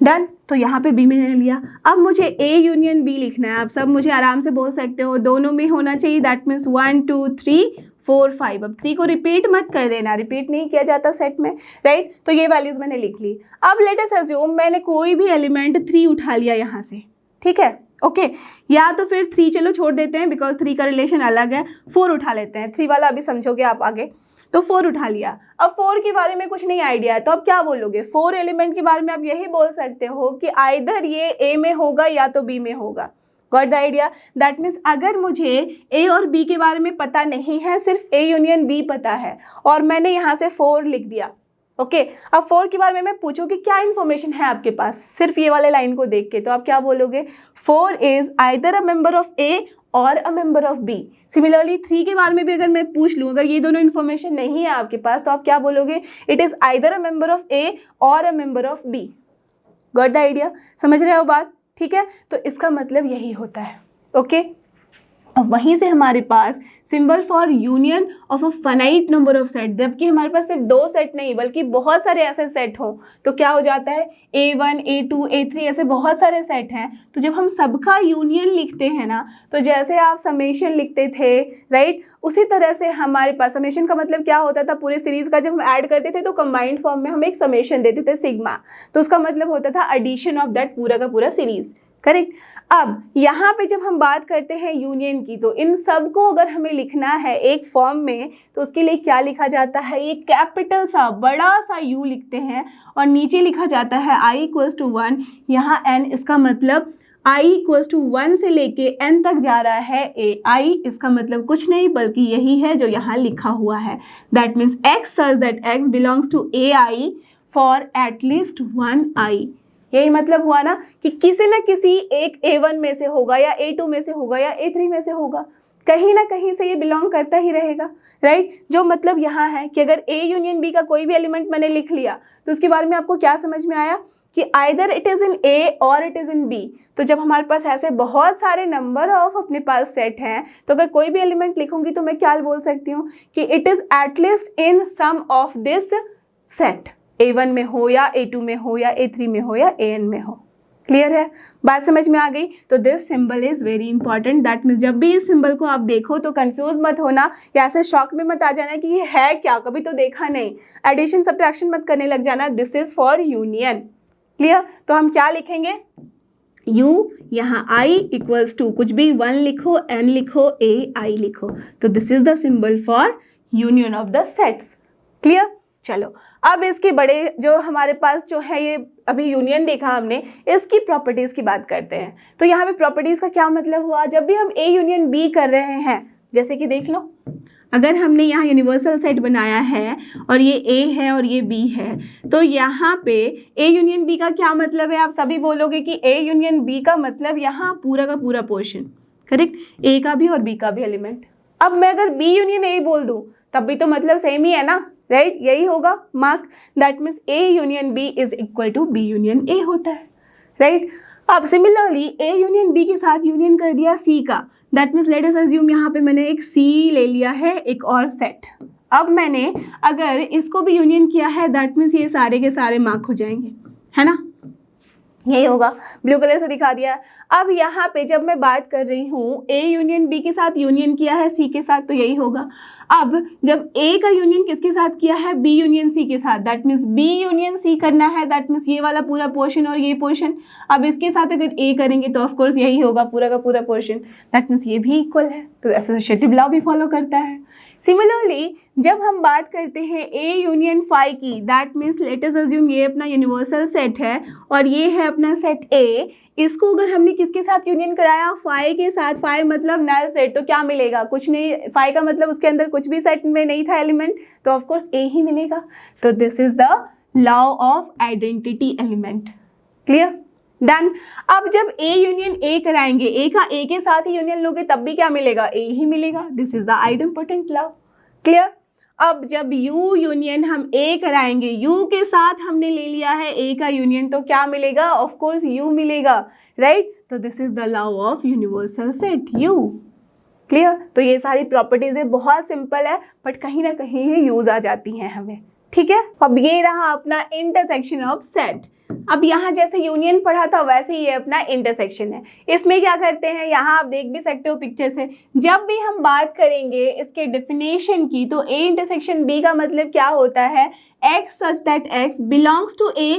done. तो यहाँ पे B में ले लिया। अब मुझे A यूनियन B लिखना है। आप सब मुझे आराम से बोल सकते हो दोनों में होना चाहिए, दैट मीन्स 1 2 3 4 5। अब 3 को रिपीट मत कर देना, रिपीट नहीं किया जाता सेट में, राइट। तो ये वैल्यूज मैंने लिख ली। अब लेट अस अज्यूम मैंने कोई भी एलिमेंट 3 उठा लिया यहाँ से, ठीक है, ओके। या तो फिर 3 चलो छोड़ देते हैं बिकॉज 3 का रिलेशन अलग है, 4 उठा लेते हैं। 3 वाला अभी समझोगे आप आगे। तो 4 उठा लिया। अब 4 के बारे में कुछ नहीं आइडिया है तो आप क्या बोलोगे, 4 एलिमेंट के बारे में आप यही बोल सकते हो कि आइदर ये A में होगा या तो B में होगा। Got the idea. That means अगर मुझे A और B के बारे में पता नहीं है, सिर्फ A यूनियन B पता है और मैंने यहाँ से 4 लिख दिया, ओके। अब 4 के बारे में मैं पूछूं कि क्या इन्फॉर्मेशन है आपके पास सिर्फ ये वाले लाइन को देख के, तो आप क्या बोलोगे, 4 is either a member of A और a member of B। Similarly 3 के बारे में भी अगर मैं पूछ लूँ, अगर ये दोनों इन्फॉर्मेशन नहीं है आपके पास, तो आप क्या बोलोगे, it is either a member of A और a member of B। Got the idea, समझ रहे हो बात, ठीक है। तो इसका मतलब यही होता है, ओके। अब वहीं से हमारे पास symbol for union of a finite number of set, जबकि हमारे पास सिर्फ 2 सेट नहीं बल्कि बहुत सारे ऐसे सेट हों तो क्या हो जाता है, A1 A2 A3 ऐसे बहुत सारे सेट हैं। तो जब हम सबका यूनियन लिखते हैं ना, तो जैसे आप समेशन लिखते थे, राइट, उसी तरह से हमारे पास समेशन का मतलब क्या होता था, पूरे सीरीज का जब हम ऐड करते थे तो कंबाइंड फॉर्म में हम एक समेशन देते थे सिग्मा, तो उसका मतलब होता था एडिशन ऑफ दैट पूरा का पूरा सीरीज, करेक्ट। अब यहाँ पे जब हम बात करते हैं यूनियन की, तो इन सब को अगर हमें लिखना है एक फॉर्म में तो उसके लिए क्या लिखा जाता है, ये कैपिटल सा बड़ा सा U लिखते हैं और नीचे लिखा जाता है I इक्वल्स टू 1, यहाँ N, इसका मतलब I इक्वल्स टू 1 से लेके N तक जा रहा है A। I इसका मतलब कुछ नहीं बल्कि यही है जो यहाँ लिखा हुआ है, that means X such that X belongs to AI for at least 1 I। यही मतलब हुआ ना कि किसी न किसी एक A1 में से होगा या A2 में से होगा या A3 में से होगा, कहीं ना कहीं से ये बिलोंग करता ही रहेगा, राइट। जो मतलब यहाँ है कि अगर A यूनियन B का कोई भी एलिमेंट मैंने लिख लिया तो उसके बारे में आपको क्या समझ में आया कि either it is in A और इट इज़ इन B। तो जब हमारे पास ऐसे बहुत सारे नंबर ऑफ अपने पास सेट हैं तो अगर कोई भी एलिमेंट लिखूंगी तो मैं क्या बोल सकती हूँ कि it is at least in some of this set, A1 में हो या A2 में हो या A3 में हो या AN में हो। क्लियर है, बात समझ में आ गई। तो this symbol is very important, that means जब भी इस सिंबल को आप देखो तो कंफ्यूज मत होना या ऐसे शॉक में मत आ जाना कि ये है क्या, कभी तो देखा नहीं, एडिशन सब्ट्रैक्शन मत करने लग जाना। This is for union. Clear, तो हम क्या लिखेंगे, U, यहाँ I इक्वल्स टू कुछ भी 1 लिखो, N लिखो, A I लिखो, तो this is the symbol for union of the sets. Clear, चलो अब इसके बड़े जो हमारे पास जो है, ये अभी यूनियन देखा हमने, इसकी प्रॉपर्टीज़ की बात करते हैं। तो यहाँ पे प्रॉपर्टीज़ का क्या मतलब हुआ, जब भी हम A यूनियन B कर रहे हैं, जैसे कि देख लो, अगर हमने यहाँ यूनिवर्सल सेट बनाया है और ये A है और ये B है, तो यहाँ पे A यूनियन B का क्या मतलब है, आप सभी बोलोगे कि A यूनियन B का मतलब यहाँ पूरा का पूरा पोर्शन, करेक्ट, A का भी और B का भी एलिमेंट। अब मैं अगर B यूनियन A बोल दूँ तब भी तो मतलब सेम ही है ना, राइट, यही होगा mark, that means A union B is equal to B union A होता है, राइट। अब सिमिलरली A यूनियन B के साथ यूनियन कर दिया C का, that means let us assume यहाँ पे मैंने एक C ले लिया है, एक और सेट। अब मैंने अगर इसको भी यूनियन किया है, दैट मीन्स ये सारे के सारे मार्क हो जाएंगे, है ना, यही होगा, ब्लू कलर से दिखा दिया है। अब यहाँ पे जब मैं बात कर रही हूँ ए यूनियन बी के साथ यूनियन किया है सी के साथ, तो यही होगा। अब जब ए का यूनियन किसके साथ किया है, बी यूनियन सी के साथ, that means B union C करना है, दैट मीन्स ये वाला पूरा पोर्शन और ये पोर्शन। अब इसके साथ अगर ए करेंगे तो ऑफकोर्स यही होगा पूरा का पूरा पोर्शन, दैट मीन्स ये भी इक्वल है, तो एसोसिएटिव लॉ भी फॉलो करता है। सिमिलरली जब हम बात करते हैं ए यूनियन फाई की, that means let us assume ये अपना यूनिवर्सल सेट है और ये है अपना सेट ए, इसको अगर हमने किसके साथ यूनियन कराया, फाई के साथ, फाई मतलब नल सेट, तो क्या मिलेगा, कुछ नहीं, फाई का मतलब उसके अंदर कुछ भी सेट में नहीं था एलिमेंट, तो ऑफकोर्स ए ही मिलेगा। तो this is the law of identity element, clear, done. अब जब ए यूनियन ए कराएंगे, ए का ए के साथ ही यूनियन लोगे तब भी क्या मिलेगा, ए ही मिलेगा, this is the identity law, clear. अब जब U यूनियन हम A कराएंगे, U के साथ हमने ले लिया है A का यूनियन, तो क्या मिलेगा, ऑफ कोर्स U मिलेगा, राइट। तो this is the law of universal set U, clear. तो ये सारी प्रॉपर्टीज है, बहुत सिंपल है, बट कहीं ना कहीं ये यूज आ जाती हैं हमें, ठीक है। अब ये रहा अपना इंटरसेक्शन ऑफ सेट। अब यहाँ जैसे यूनियन पढ़ा था वैसे ही ये अपना इंटरसेक्शन है। इसमें क्या करते हैं, यहाँ आप देख भी सकते हो पिक्चर से, जब भी हम बात करेंगे इसके डेफिनेशन की, तो ए इंटरसेक्शन बी का मतलब क्या होता है, x such that x belongs to A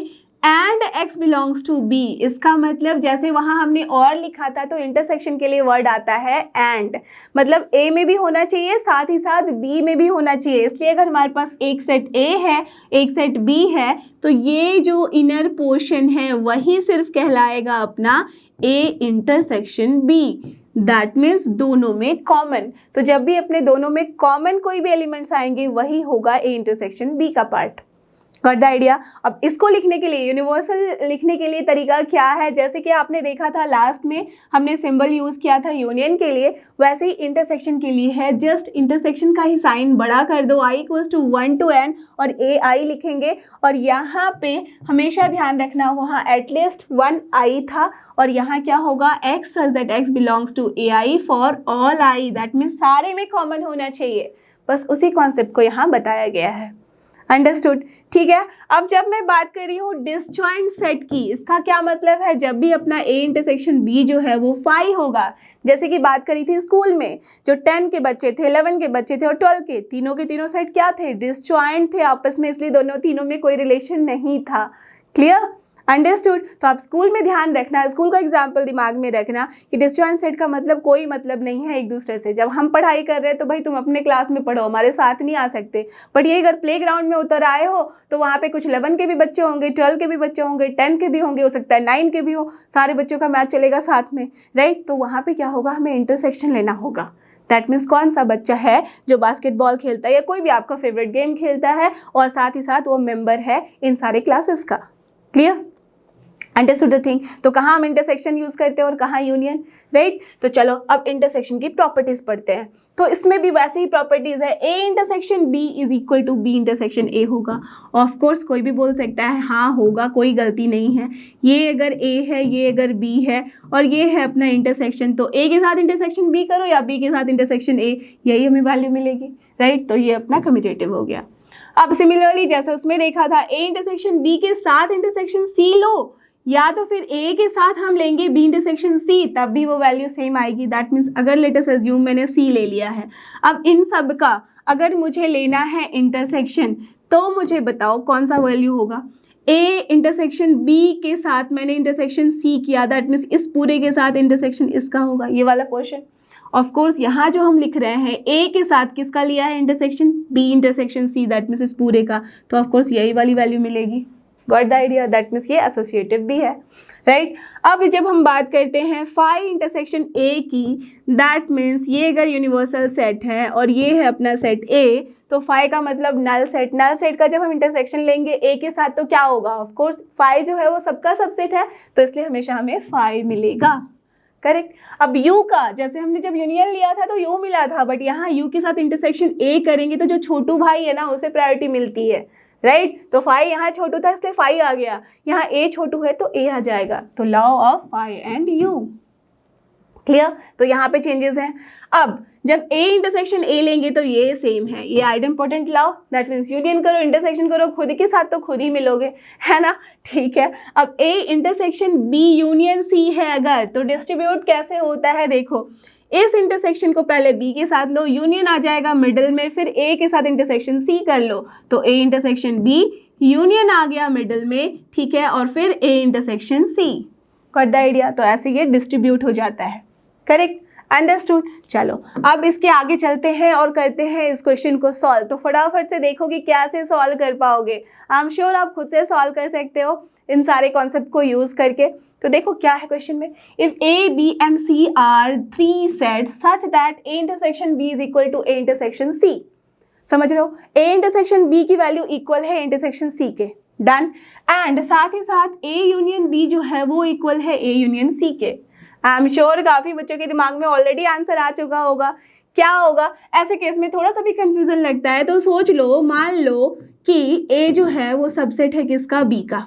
and x belongs to B. इसका मतलब जैसे वहाँ हमने और लिखा था, तो इंटरसेक्शन के लिए वर्ड आता है एंड, मतलब ए में भी होना चाहिए साथ ही साथ बी में भी होना चाहिए। इसलिए अगर हमारे पास एक सेट ए है एक सेट बी है, तो ये जो इनर पोर्शन है वही सिर्फ कहलाएगा अपना A intersection B, that means दोनों में कॉमन। तो जब भी अपने दोनों में कॉमन कोई भी एलिमेंट्स आएंगे वही होगा ए इंटरसेक्शन बी का पार्ट, गॉट द आइडिया। अब इसको लिखने के लिए, यूनिवर्सल लिखने के लिए तरीका क्या है, जैसे कि आपने देखा था लास्ट में हमने सिंबल यूज़ किया था यूनियन के लिए, वैसे ही इंटरसेक्शन के लिए है, जस्ट इंटरसेक्शन का ही साइन बड़ा कर दो, i = 1 to n और a i लिखेंगे, और यहाँ पे हमेशा ध्यान रखना वहाँ एटलीस्ट 1 i था, और यहाँ क्या होगा, x such that x belongs to ai for all i, that means सारे में कॉमन होना चाहिए, बस उसी कॉन्सेप्ट को यहाँ बताया गया है, अंडरस्टूड, ठीक है। अब जब मैं बात कर रही हूँ डिसजॉइंट सेट की, इसका क्या मतलब है, जब भी अपना ए इंटरसेक्शन बी जो है वो फाई होगा, जैसे कि बात करी थी स्कूल में, जो 10 के बच्चे थे, 11 के बच्चे थे और 12 के तीनों सेट क्या थे, डिसजॉइंट थे आपस में, इसलिए तीनों में कोई रिलेशन नहीं था, क्लियर, अंडरस्टूड। तो आप स्कूल में ध्यान रखना, स्कूल का एग्जाम्पल दिमाग में रखना कि डिसजॉइंट सेट का मतलब कोई मतलब नहीं है एक दूसरे से। जब हम पढ़ाई कर रहे हैं तो भाई तुम अपने क्लास में पढ़ो, हमारे साथ नहीं आ सकते, बट ये अगर प्ले ग्राउंड में उतर आए हो तो वहाँ पे कुछ 11 के भी बच्चे होंगे, 12 के भी बच्चे होंगे, 10 के भी होंगे, हो सकता है 9 के भी हो, सारे बच्चों का मैच चलेगा साथ में, राइट। तो वहाँ पे क्या होगा, हमें इंटरसेक्शन लेना होगा, दैट मीन्स कौन सा बच्चा है जो बास्केटबॉल खेलता है या कोई भी आपका फेवरेट गेम खेलता है और साथ ही साथ वो मेंबर है इन सारे क्लासेस का, क्लियर, अंडरस्टूड द थिंग। तो कहाँ हम इंटरसेक्शन यूज करते हैं और कहाँ यूनियन, राइट। तो चलो अब इंटरसेक्शन की प्रॉपर्टीज पढ़ते हैं। तो इसमें भी वैसे ही प्रॉपर्टीज है, A intersection B is equal to B intersection A होगा। ऑफ कोर्स कोई भी बोल सकता है हाँ होगा, कोई गलती नहीं है। ये अगर ए है, ये अगर बी है और ये है अपना इंटरसेक्शन, तो ए के साथ इंटरसेक्शन बी करो या बी के साथ इंटरसेक्शन ए, यही हमें वैल्यू मिलेगी, राइट। तो ये अपना कम्यूटेटिव हो गया। अब सिमिलरली जैसे उसमें देखा था, ए इंटरसेक्शन बी के साथ इंटरसेक्शन सी लो, या तो फिर ए के साथ हम लेंगे बी इंटरसेक्शन सी, तब भी वो वैल्यू सेम आएगी। दैट मीन्स अगर लेट अस अज्यूम मैंने सी ले लिया है, अब इन सब का अगर मुझे लेना है इंटरसेक्शन, तो मुझे बताओ कौन सा वैल्यू होगा। ए इंटरसेक्शन बी के साथ मैंने इंटरसेक्शन सी किया, दैट मीन्स इस पूरे के साथ इंटरसेक्शन इसका होगा, ये वाला पोर्शन। ऑफ कोर्स यहाँ जो हम लिख रहे हैं ए के साथ किसका लिया है intersection, B intersection C, that means इस पूरे का, तो ऑफ कोर्स यही वाली वैल्यू मिलेगी। Got the idea, that means ये एसोसिएटिव भी है, राइट। अब जब हम बात करते हैं फाई इंटरसेक्शन ए की, दैट मीन्स ये अगर यूनिवर्सल सेट है और ये है अपना सेट ए, तो फाई का मतलब नल सेट। नल सेट का जब हम इंटरसेक्शन लेंगे ए के साथ तो क्या होगा, ऑफ कोर्स फाई जो है वो सबका सबसेट है, तो इसलिए हमेशा हमें फाई मिलेगा, करेक्ट। अब यू का, जैसे हमने जब यूनियन लिया था तो यू मिला था, बट यहाँ यू के साथ इंटरसेक्शन ए करेंगे तो जो छोटू भाई है ना उसे प्रायोरिटी मिलती है, राइट। तो फाई यहाँ छोटू था इसलिए फाई आ गया, यहाँ ए छोटू है तो ए आ जाएगा। तो law of phi and U, clear? तो यहाँ पे चेंजेस हैं। अब जब ए इंटरसेक्शन ए लेंगे तो ये सेम है, ये आइडेंटिपोटेंट लाओ, दैट मीन्स यूनियन करो, इंटरसेक्शन करो, खुद के साथ तो खुद ही मिलोगे, है ना? ठीक है। अब A intersection B union C है अगर, तो डिस्ट्रीब्यूट कैसे होता है देखो, इस इंटरसेक्शन को पहले बी के साथ लो, यूनियन आ जाएगा मिडिल में, फिर ए के साथ इंटरसेक्शन सी कर लो, तो ए इंटरसेक्शन बी यूनियन आ गया मिडिल में, ठीक है, और फिर A intersection C. Got the idea? तो ऐसे ये डिस्ट्रीब्यूट हो जाता है। करेक्ट? अंडरस्टूड? चलो अब इसके आगे चलते हैं और करते हैं इस क्वेश्चन को सॉल्व। तो फटाफट से देखो कि कैसे सॉल्व कर पाओगे। आई एम श्योर आप खुद से सॉल्व कर सकते हो इन सारे कॉन्सेप्ट को यूज करके। तो देखो क्या है क्वेश्चन में, if A B and C are 3 sets such that A intersection B is equal to A intersection C. समझ रहे हो? ए इंटरसेक्शन बी की वैल्यू इक्वल है इंटरसेक्शन सी के। डन। एंड साथ ही साथ ए यूनियन बी जो है वो इक्वल है ए यूनियन सी के। आई एम श्योर काफी बच्चों के दिमाग में ऑलरेडी आंसर आ चुका होगा। क्या होगा ऐसे केस में? थोड़ा सा भी कंफ्यूजन लगता है तो सोच लो, मान लो कि ए जो है वो सबसेट है किसका? बी का।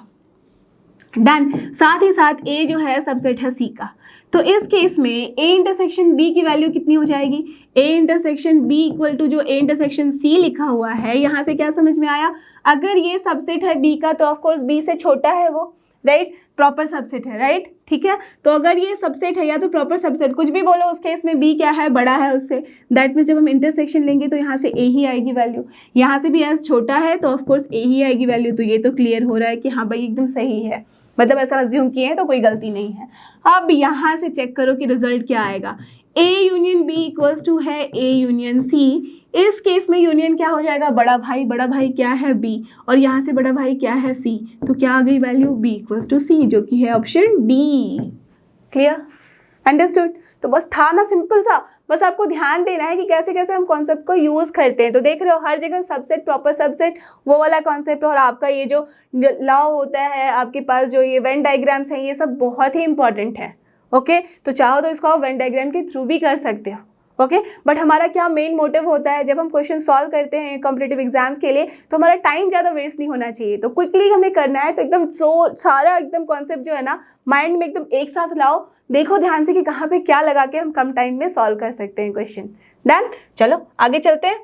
डन। साथ ही साथ ए जो है सबसेट है सी का। तो इस केस में ए इंटरसेक्शन बी की वैल्यू कितनी हो जाएगी? A intersection B equal to जो ए इंटरसेक्शन सी लिखा हुआ है, यहाँ से क्या समझ में आया? अगर ये सबसेट है बी का तो ऑफकोर्स बी से छोटा है वो, राइट? प्रॉपर सबसेट है, राइट? ठीक है। तो अगर ये सबसेट है या तो प्रॉपर सबसेट, कुछ भी बोलो, उस केस में बी क्या है? बड़ा है उससे। दैट मीन्स जब हम इंटरसेक्शन लेंगे तो यहाँ से ए ही आएगी वैल्यू, यहाँ से भी एस छोटा है तो ऑफकोर्स ए ही आएगी वैल्यू। तो ये तो क्लियर हो रहा है कि हाँ भाई एकदम सही है, मतलब ऐसा अज्यूम किए हैं तो कोई गलती नहीं है। अब यहाँ से चेक करो कि रिजल्ट क्या आएगा। A union B equals to है ए यूनियन सी। इस केस में यूनियन क्या हो जाएगा? बड़ा भाई क्या है? बी, और यहाँ से बड़ा भाई क्या है? सी। तो क्या आ गई वैल्यू? बी इक्वल्स टू सी, जो कि है ऑप्शन डी। क्लियर? अंडरस्टूड? तो बस था ना सिंपल सा, बस आपको ध्यान देना है कि कैसे कैसे हम कॉन्सेप्ट को यूज करते हैं। तो देख रहे हो हर जगह सबसेट, प्रॉपर सबसेट, वो वाला कॉन्सेप्ट, और आपका ये जो लॉ होता है आपके पास, जो ये वेन डायग्राम्स हैं, ये सब बहुत ही इंपॉर्टेंट है। ओके? तो चाहो तो इसको आप वेन डायग्राम के थ्रू भी कर सकते हो। ओके? बट हमारा क्या मेन मोटिव होता है जब हम क्वेश्चन सॉल्व करते हैं कॉम्पिटिटिव एग्जाम्स के लिए, तो हमारा टाइम ज़्यादा वेस्ट नहीं होना चाहिए। तो क्विकली हमें करना है, तो एकदम सारा एकदम कॉन्सेप्ट जो है ना माइंड में एकदम एक साथ लाओ, देखो ध्यान से कि कहाँ पे क्या लगा के हम कम टाइम में सॉल्व कर सकते हैं क्वेश्चन। डन? चलो आगे चलते हैं।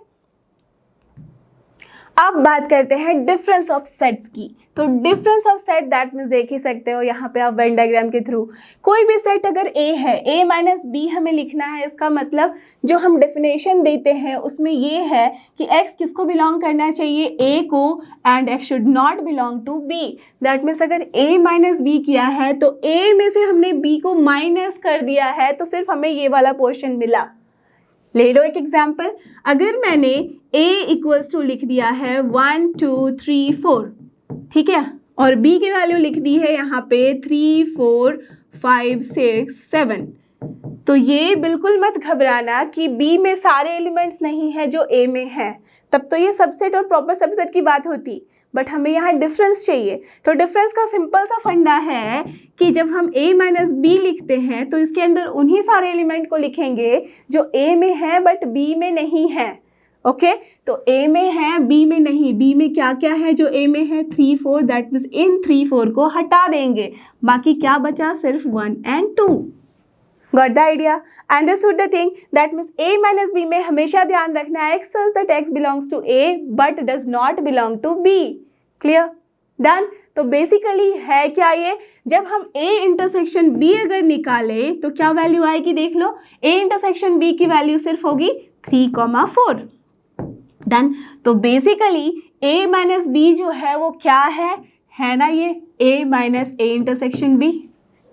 अब बात करते हैं डिफरेंस ऑफ सेट्स की। तो difference of set that means देख ही सकते हो यहाँ पे आप वेन डायग्राम के थ्रू, कोई भी सेट अगर ए है, ए माइनस बी हमें लिखना है, इसका मतलब जो हम डेफिनेशन देते हैं उसमें ये है कि x किसको बिलोंग करना चाहिए? a को, and x should not belong to b। That means अगर a माइनस बी किया है तो a में से हमने b को माइनस कर दिया है, तो सिर्फ हमें ये वाला पोर्शन मिला। ले लो एक एग्जाम्पल, अगर मैंने a इक्वल्स टू लिख दिया है 1 2 3 4, ठीक है, और b की वैल्यू लिख दी है यहाँ पे 3 4 5 6 7, तो ये बिल्कुल मत घबराना कि b में सारे एलिमेंट्स नहीं है जो a में है, तब तो ये सबसेट और प्रॉपर सबसेट की बात होती। बट हमें यहाँ डिफरेंस चाहिए। तो डिफरेंस का सिंपल सा फंडा है कि जब हम a माइनस बी लिखते हैं तो इसके अंदर उन्हीं सारे एलिमेंट को लिखेंगे जो a में है बट b में नहीं है। ओके? तो a में है b में नहीं, b में क्या क्या है जो a में है? 3 4, दैट मीन्स इन 3 4 को हटा देंगे, बाकी क्या बचा? सिर्फ 1 and 2। Got the idea? Understood the thing? That means a minus b में हमेशा ध्यान रखना है x says that x belongs to a but does not belong to b। Clear? Done? तो बेसिकली है क्या ये, जब हम a इंटरसेक्शन b अगर निकाले तो क्या वैल्यू आएगी? देख लो, a इंटरसेक्शन b की वैल्यू सिर्फ होगी 3, 4। डन? तो बेसिकली a माइनस b जो है वो क्या है ना ये a minus a intersection b।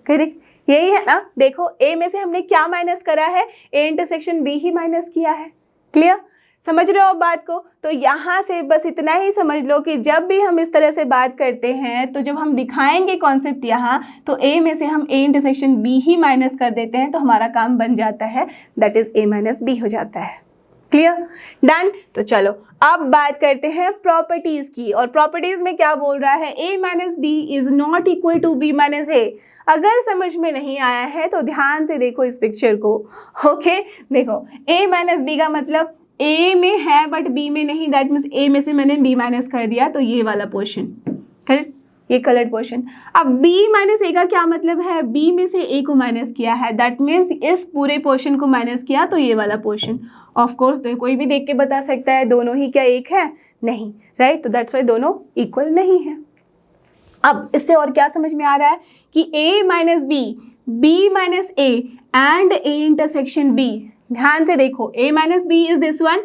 Correct? यही है ना? देखो a में से हमने क्या माइनस करा है? a intersection b he minus किया है। क्लियर? समझ रहे हो आप बात को? तो यहाँ से बस इतना ही समझ लो कि जब भी हम इस तरह से बात करते हैं तो जब हम दिखाएंगे कॉन्सेप्ट यहाँ, तो a में से हम a intersection b he minus कर देते हैं, तो हमारा काम बन जाता है, that is a minus b हो जाता है। क्लियर? डन? तो चलो अब बात करते हैं प्रॉपर्टीज की, और प्रॉपर्टीज में क्या बोल रहा है? a minus B is not equal to b minus A. अगर समझ में नहीं आया है तो ध्यान से देखो इस पिक्चर को। ओके? देखो a माइनस बी का मतलब a में है बट b में नहीं, दैट मीन्स a में से मैंने b माइनस कर दिया, तो ये वाला पोर्शन। करेक्ट? ये कलर्ड पोर्शन। अब b माइनस a का क्या मतलब है, b में से a को माइनस किया है, दैट मीन्स इस पूरे पोर्शन को माइनस किया तो ये वाला पोर्शन। ऑफ कोर्स तो कोई भी देख के बता सकता है दोनों ही क्या एक है, नहीं, राइट, तो दैट्स वाई दोनों इक्वल नहीं है। अब इससे और क्या समझ में आ रहा है कि a minus b, b minus a and a intersection b, ध्यान से देखो, a minus b is this one,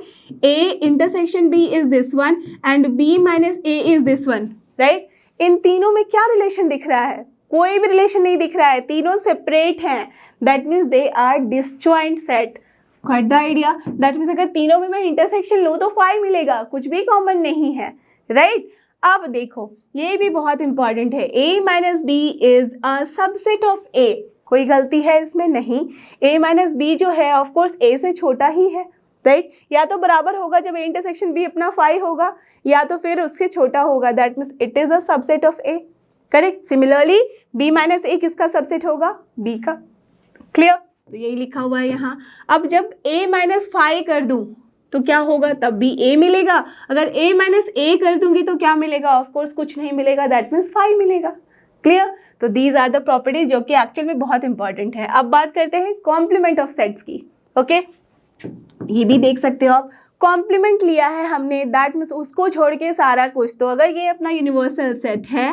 a intersection b is this one and b minus a is this one, right. इन तीनों में क्या रिलेशन दिख रहा है, कोई भी रिलेशन नहीं दिख रहा है, तीनों सेपरेट हैं, that means they are disjoint set. Got the idea? That means अगर तीनों में मैं इंटरसेक्शन लूँ तो 5 मिलेगा, कुछ भी कॉमन नहीं है, राइट। अब देखो ये भी बहुत इंपॉर्टेंट है, a minus B is a subset of a, कोई गलती है इसमें नहीं, a माइनस बी जो है ऑफ कोर्स a से छोटा ही है, राइट, या तो बराबर होगा जब a इंटरसेक्शन b अपना 5 होगा, या तो फिर उससे छोटा होगा, that means it is a subset of a, correct. Similarly b minus a किसका सबसेट होगा, b का, क्लियर, तो यही लिखा हुआ है यहाँ। अब जब a माइनस 5 कर दूं तो क्या होगा, तब भी a मिलेगा, अगर a माइनस a कर दूंगी तो क्या मिलेगा, ऑफ कोर्स कुछ नहीं मिलेगा, दैट मीन्स 5 मिलेगा, क्लियर। तो दीज आर द प्रॉपर्टीज जो कि एक्चुअल में बहुत इंपॉर्टेंट है। अब बात करते हैं कॉम्प्लीमेंट ऑफ सेट्स की, ओके। ये भी देख सकते हो आप, कॉम्प्लीमेंट लिया है हमने, दैट मीन्स उसको छोड़ के सारा कुछ, तो अगर ये अपना यूनिवर्सल सेट है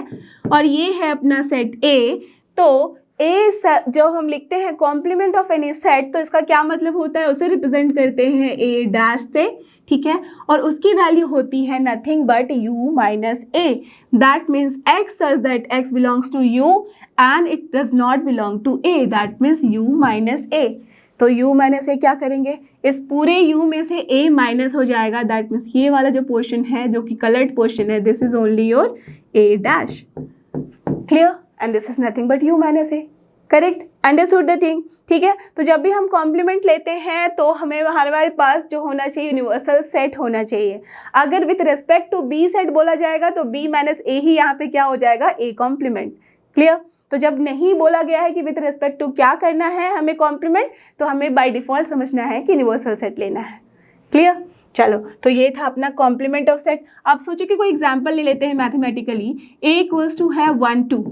और ये है अपना सेट A, तो A जो हम लिखते हैं कॉम्प्लीमेंट ऑफ एनी सेट, तो इसका क्या मतलब होता है, उसे रिप्रेजेंट करते हैं A डैश से, ठीक है, और उसकी वैल्यू होती है nothing but u minus a, that means x such that x belongs to u and it does not belong to a, that means u minus a। तो u माइनस a क्या करेंगे, इस पूरे u में से a minus हो जाएगा, that means ये वाला जो पोर्शन है जो कि कलर्ड पोर्शन है, this is only your a dash, clear, and this is nothing but u minus a, correct, understood the thing, ठीक है। तो जब भी हम कॉम्प्लीमेंट लेते हैं तो हमें हमारे पास जो होना चाहिए यूनिवर्सल सेट होना चाहिए। अगर with respect to B set बोला जाएगा तो b माइनस a ही यहाँ पे क्या हो जाएगा, a कॉम्प्लीमेंट, क्लियर। तो जब नहीं बोला गया है कि विथ रिस्पेक्ट टू क्या करना है हमें कॉम्प्लीमेंट, तो हमें बाय डिफॉल्ट समझना है कि यूनिवर्सल सेट लेना है, क्लियर। चलो, तो ये था अपना कॉम्प्लीमेंट ऑफ सेट। आप सोचो कि कोई एग्जाम्पल ले लेते हैं मैथमेटिकली, a इक्वल्स टू है 1 2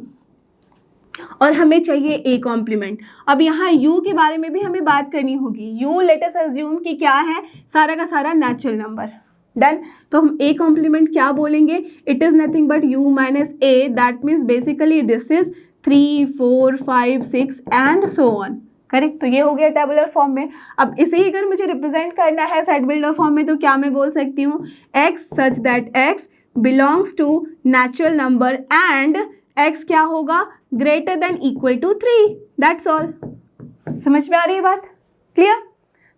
और हमें चाहिए a कॉम्प्लीमेंट। अब यहाँ u के बारे में भी हमें बात करनी होगी, u लेट अस अज्यूम कि क्या है, सारा का सारा नेचुरल नंबर, डन। तो हम a कॉम्प्लीमेंट क्या बोलेंगे, it is nothing but u minus a, that means basically this is 3 4 5 6 and so on, correct. तो ये हो गया टेबुलर फॉर्म में। अब इसे ही अगर मुझे रिप्रेजेंट करना है सेट बिल्डर फॉर्म में तो क्या मैं बोल सकती हूँ, x such that x belongs to natural number and x क्या होगा, greater than equal to 3, that's all. समझ में आ रही है बात, क्लियर,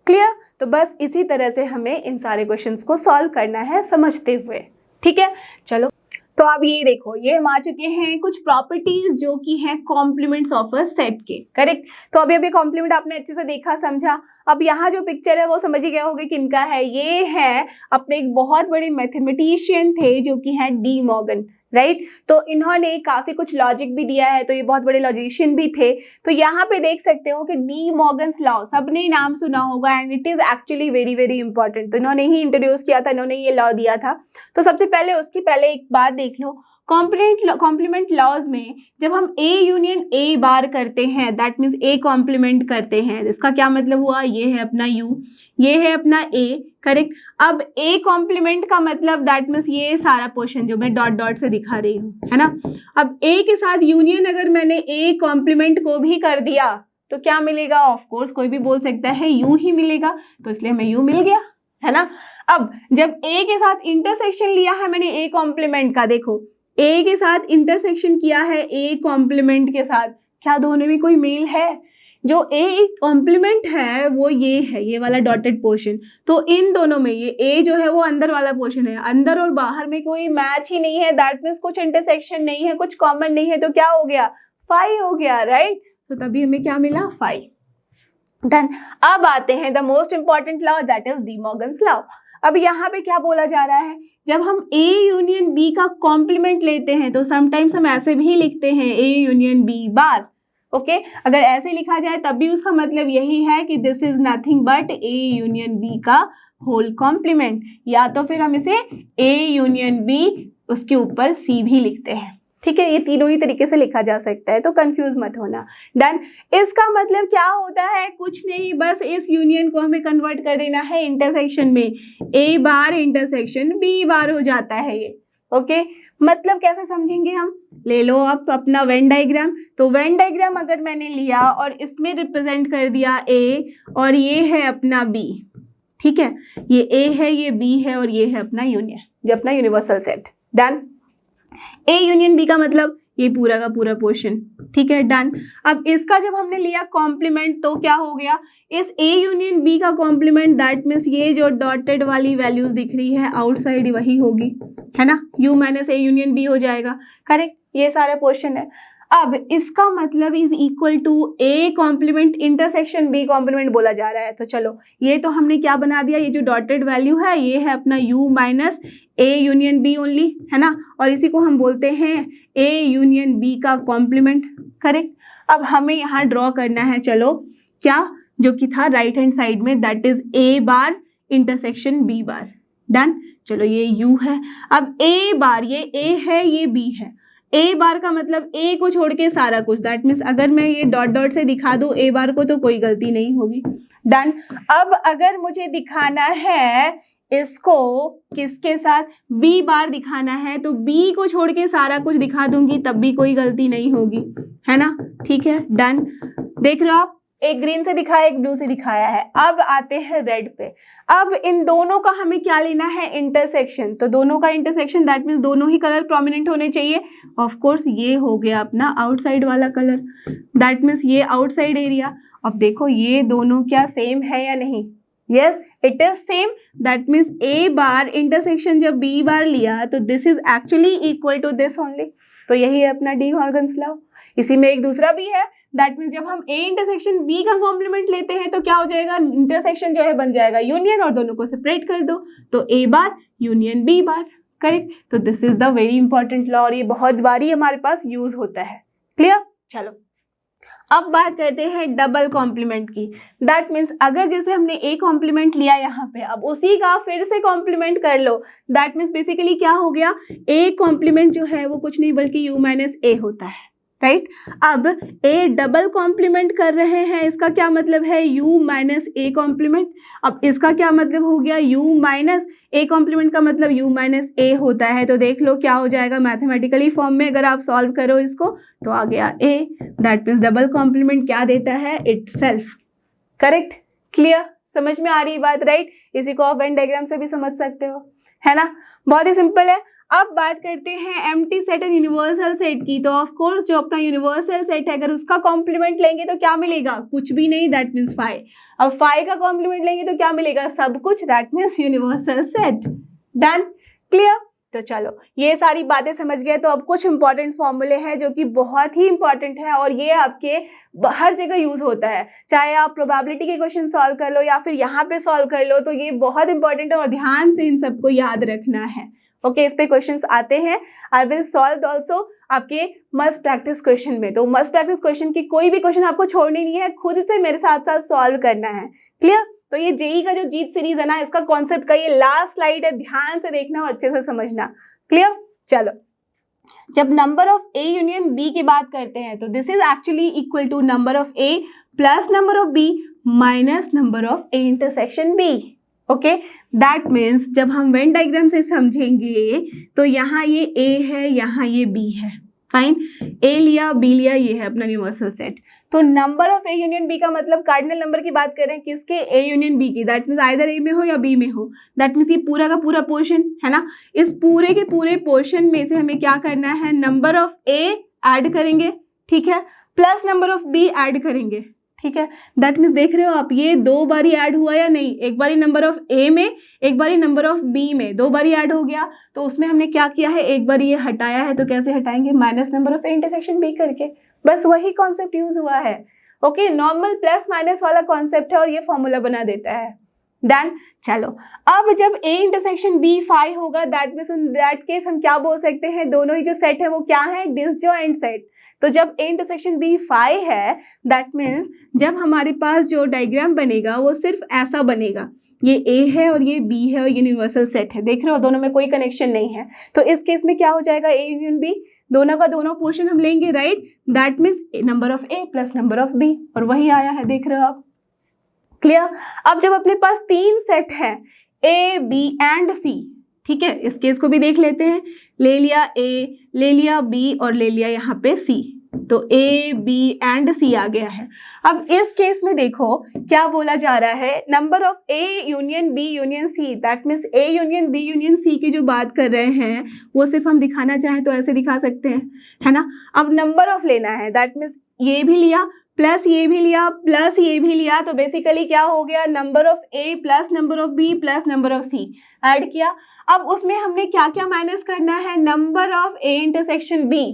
क्लियर। तो बस इसी तरह से हमें इन सारे क्वेश्चंस को सॉल्व करना है समझते हुए, ठीक है। चलो, तो अब ये देखो, ये हम आ चुके हैं कुछ प्रॉपर्टीज जो कि हैं कॉम्प्लीमेंट्स ऑफ अ सेट के, करेक्ट। तो अभी कॉम्प्लीमेंट आपने अच्छे से देखा समझा। अब यहाँ जो पिक्चर है वो समझ ही गए होंगे किनका है, ये है अपने एक बहुत बड़े मैथमेटिशियन थे जो कि हैं डी मॉर्गन, राइट। तो इन्होंने काफी कुछ लॉजिक भी दिया है, तो ये बहुत बड़े लॉजिशियन भी थे। तो यहाँ पे देख सकते हो कि डी मॉर्गन्स लॉ सबने नाम सुना होगा and it is actually very very important. तो इन्होंने ही इंट्रोड्यूस किया था, इन्होंने ये लॉ दिया था। तो सबसे पहले उसकी पहले एक बात देख लो, कॉम्प्लीमेंट लॉज में जब हम a यूनियन a बार करते हैं, दैट मीन्स a कॉम्प्लीमेंट करते हैं, इसका क्या मतलब हुआ, ये है अपना u, ये है अपना a, करेक्ट। अब a कॉम्प्लीमेंट का मतलब दैट मीन्स ये सारा पोर्शन जो मैं डॉट डॉट से दिखा रही हूँ, है ना। अब a के साथ यूनियन अगर मैंने a कॉम्प्लीमेंट को भी कर दिया तो क्या मिलेगा, ऑफ कोर्स कोई भी बोल सकता है u ही मिलेगा, तो इसलिए हमें u मिल गया, है ना। अब जब a के साथ इंटरसेक्शन लिया है मैंने a कॉम्प्लीमेंट का, देखो a के साथ इंटरसेक्शन किया है a कॉम्प्लीमेंट के साथ, क्या दोनों में कोई मेल है, जो a कॉम्प्लीमेंट है वो ये है, ये वाला डॉटेड पोर्शन। तो इन दोनों में ये a जो है वो अंदर वाला पोर्शन है, अंदर और बाहर में कोई मैच ही नहीं है, दैट मीन्स कुछ इंटरसेक्शन नहीं है, कुछ कॉमन नहीं है, तो क्या हो गया, 5 हो गया, राइट। तो तभी हमें क्या मिला, 5, डन। अब आते हैं the most important law, that is D Morgan's law. अब यहाँ पे क्या बोला जा रहा है, जब हम a यूनियन b का कॉम्प्लीमेंट लेते हैं तो समटाइम्स हम ऐसे भी लिखते हैं a union b bar, okay. अगर ऐसे लिखा जाए तब भी उसका मतलब यही है कि this is nothing but a union b का होल कॉम्प्लीमेंट, या तो फिर हम इसे a यूनियन b उसके ऊपर c भी लिखते हैं, ठीक है, ये तीनों ही तरीके से लिखा जा सकता है, तो कंफ्यूज मत होना। डन। इसका मतलब क्या होता है, कुछ नहीं, बस इस यूनियन को हमें कन्वर्ट कर देना है इंटरसेक्शन में, ए बार इंटरसेक्शन बी बार हो जाता है ये। ओके, मतलब कैसे समझेंगे हम, ले लो आप अपना वेन डायग्राम। तो वेन डायग्राम अगर मैंने लिया और इसमें रिप्रेजेंट कर दिया ए और ये है अपना बी, ठीक है, ये ए है, ये बी है और ये है अपना यूनियन, ये अपना universal set. Done. A union B का मतलब ये पूरा का पूरा पोर्शन, ठीक है, डन। अब इसका जब हमने लिया कॉम्प्लीमेंट तो क्या हो गया, इस ए यूनियन बी का कॉम्प्लीमेंट, दैट मीन्स ये जो डॉटेड वाली वैल्यूज दिख रही है आउटसाइड वही होगी, है ना, U minus A union B हो जाएगा, करेक्ट, ये सारा पोर्शन है। अब इसका मतलब is equal to A complement intersection B complement बोला जा रहा है। तो चलो ये तो हमने क्या बना दिया, ये जो डॉटेड वैल्यू है ये है अपना u minus A union B only, है ना, और इसी को हम बोलते हैं ए यूनियन बी का कॉम्प्लीमेंट, करेक्ट। अब हमें यहाँ ड्रॉ करना है, चलो क्या, जो कि था राइट हैंड साइड में, that is A bar intersection B bar. Done. चलो ये u है, अब ए बार, ये a है ये b है, ए बार का मतलब ए को छोड़ के सारा कुछ, दैट मीन्स अगर मैं ये डॉट डॉट से दिखा दूं ए बार को तो कोई गलती नहीं होगी। डन। अब अगर मुझे दिखाना है इसको किसके साथ, बी बार दिखाना है, तो बी को छोड़ के सारा कुछ दिखा दूंगी तब भी कोई गलती नहीं होगी, है ना, ठीक है, डन। देख रहे हो आप, एक ग्रीन से दिखाया एक ब्लू से दिखाया है। अब आते हैं रेड पे। अब इन दोनों का हमें क्या लेना है, इंटरसेक्शन। तो दोनों का इंटरसेक्शन, दैट मीन्स दोनों ही कलर प्रोमिनेंट होने चाहिए। ऑफ कोर्स ये हो गया अपना आउटसाइड वाला कलर, दैट मीन्स ये आउटसाइड एरिया। अब देखो ये दोनों क्या सेम है या नहीं, yes it is same, that means A bar intersection जब बी बार लिया तो this is actually equal to this only. तो यही है अपना डी मॉर्गन्स लॉ। इसी में एक दूसरा भी है, दैट मीन्स जब हम ए इंटरसेक्शन बी का कॉम्प्लीमेंट लेते हैं तो क्या हो जाएगा, इंटरसेक्शन जो है बन जाएगा यूनियन, और दोनों को सेपरेट कर दो तो ए बार यूनियन बी बार, करेक्ट। तो this is the very important law और ये बहुत बारी हमारे पास यूज होता है। क्लियर। चलो अब बात करते हैं डबल कॉम्प्लीमेंट की। दैट मीन्स अगर जैसे हमने ए कॉम्प्लीमेंट लिया यहाँ पे, अब उसी का फिर से कॉम्प्लीमेंट कर लो, दैट मीन्स बेसिकली क्या हो गया, ए कॉम्प्लीमेंट जो है वो कुछ नहीं बल्कि यू माइनस ए होता है, राइट। अब ए डबल कॉम्प्लीमेंट कर रहे हैं, इसका क्या मतलब है, u माइनस ए कॉम्प्लीमेंट। अब इसका क्या मतलब हो गया, u माइनस ए कॉम्प्लीमेंट का मतलब u माइनस ए होता है। तो देख लो क्या हो जाएगा मैथमेटिकली फॉर्म में, अगर आप सॉल्व करो इसको तो आ गया a, that means double complement क्या देता है, इटसेल्फ, करेक्ट। क्लियर, समझ में आ रही बात, राइट। इसी को आप वेन डायग्राम से भी समझ सकते हो, है ना, बहुत ही सिंपल है। अब बात करते हैं empty set and universal set की। तो ऑफ कोर्स जो अपना यूनिवर्सल सेट है अगर उसका कॉम्प्लीमेंट लेंगे तो क्या मिलेगा, कुछ भी नहीं, दैट मीन्स फाइव। अब फाइव का कॉम्प्लीमेंट लेंगे तो क्या मिलेगा, सब कुछ, that means universal set. Done. Clear. तो चलो ये सारी बातें समझ गए। तो अब कुछ इंपॉर्टेंट फॉर्मूले हैं जो कि बहुत ही इंपॉर्टेंट है और ये आपके हर जगह यूज होता है, चाहे आप प्रोबेबिलिटी के क्वेश्चन सॉल्व कर लो या फिर यहाँ पे सॉल्व कर लो, तो ये बहुत इंपॉर्टेंट है और ध्यान से इन सबको याद रखना है। ओके, इस पे क्वेश्चंस आते हैं। आई विल सॉल्व ऑल्सो आपके मस्ट प्रैक्टिस क्वेश्चन में। तो मस्ट प्रैक्टिस क्वेश्चन की कोई भी क्वेश्चन आपको छोड़नी नहीं है, खुद से मेरे साथ साथ सॉल्व करना है। क्लियर। तो ये जेई का जो जीत सीरीज है ना, इसका कॉन्सेप्ट का ये लास्ट स्लाइड है, ध्यान से देखना और अच्छे से समझना। क्लियर। चलो, जब number of A union B की बात करते हैं तो this is actually equal to number of A plus number of B minus number of A intersection B. Okay, that means जब हम वेन डायग्राम से समझेंगे तो यहाँ ये ए है, यहाँ ये बी है, फाइन। ए लिया, बी लिया, ये है अपना यूनिवर्सल सेट। तो number of A union B का मतलब कार्डिनल नंबर की बात करें किसके, ए यूनियन बी की, दैट मीन्स आइदर ए में हो या बी में हो, दैट मीन्स ये पूरा का पूरा पोर्शन है ना। इस पूरे के पूरे पोर्शन में से हमें क्या करना है, नंबर ऑफ ए ऐड करेंगे, ठीक है, plus number of B add करेंगे, ठीक है। दैट मीन्स देख रहे हो आप, ये दो बारी ऐड हुआ या नहीं, एक बारी नंबर ऑफ ए में, एक बारी नंबर ऑफ बी में, दो बारी ऐड हो गया। तो उसमें हमने क्या किया है, एक बारी ये हटाया है, तो कैसे हटाएंगे, minus number of A intersection B करके, बस वही कॉन्सेप्ट यूज हुआ है। ओके, नॉर्मल प्लस माइनस वाला कॉन्सेप्ट है और ये फॉर्मूला बना देता है। डन। चलो, अब जब ए इंटरसेक्शन बी फाई होगा, that means in that case हम क्या बोल सकते हैं, दोनों ही जो सेट है वो क्या है, डिसजॉइंट सेट। तो जब ए इंटरसेक्शन बी फाई है, दैट मीन्स जब हमारे पास जो डायग्राम बनेगा वो सिर्फ ऐसा बनेगा, ये ए है और ये बी है और यूनिवर्सल सेट है, देख रहे हो दोनों में कोई कनेक्शन नहीं है। तो इस केस में क्या हो जाएगा, ए यूनियन बी, दोनों का दोनों पोर्शन हम लेंगे, right. That means number of A plus number of B, और वही आया है, देख रहे हो आप। क्लियर। अब जब अपने पास 3 सेट है ए बी एंड सी, ठीक है, इस केस को भी देख लेते हैं। ले लिया ए, ले लिया बी और ले लिया यहाँ पे सी, तो ए बी एंड सी आ गया है। अब इस केस में देखो क्या बोला जा रहा है, number of A union B union C, that means A union B union C की जो बात कर रहे हैं वो सिर्फ हम दिखाना चाहें तो ऐसे दिखा सकते हैं, है ना। अब नंबर ऑफ लेना है, दैट मीन्स ये भी लिया प्लस ये भी लिया प्लस ये भी लिया, तो बेसिकली क्या हो गया, number of A plus number of B plus number of C add किया। अब उसमें हमने क्या क्या माइनस करना है, number of A intersection B.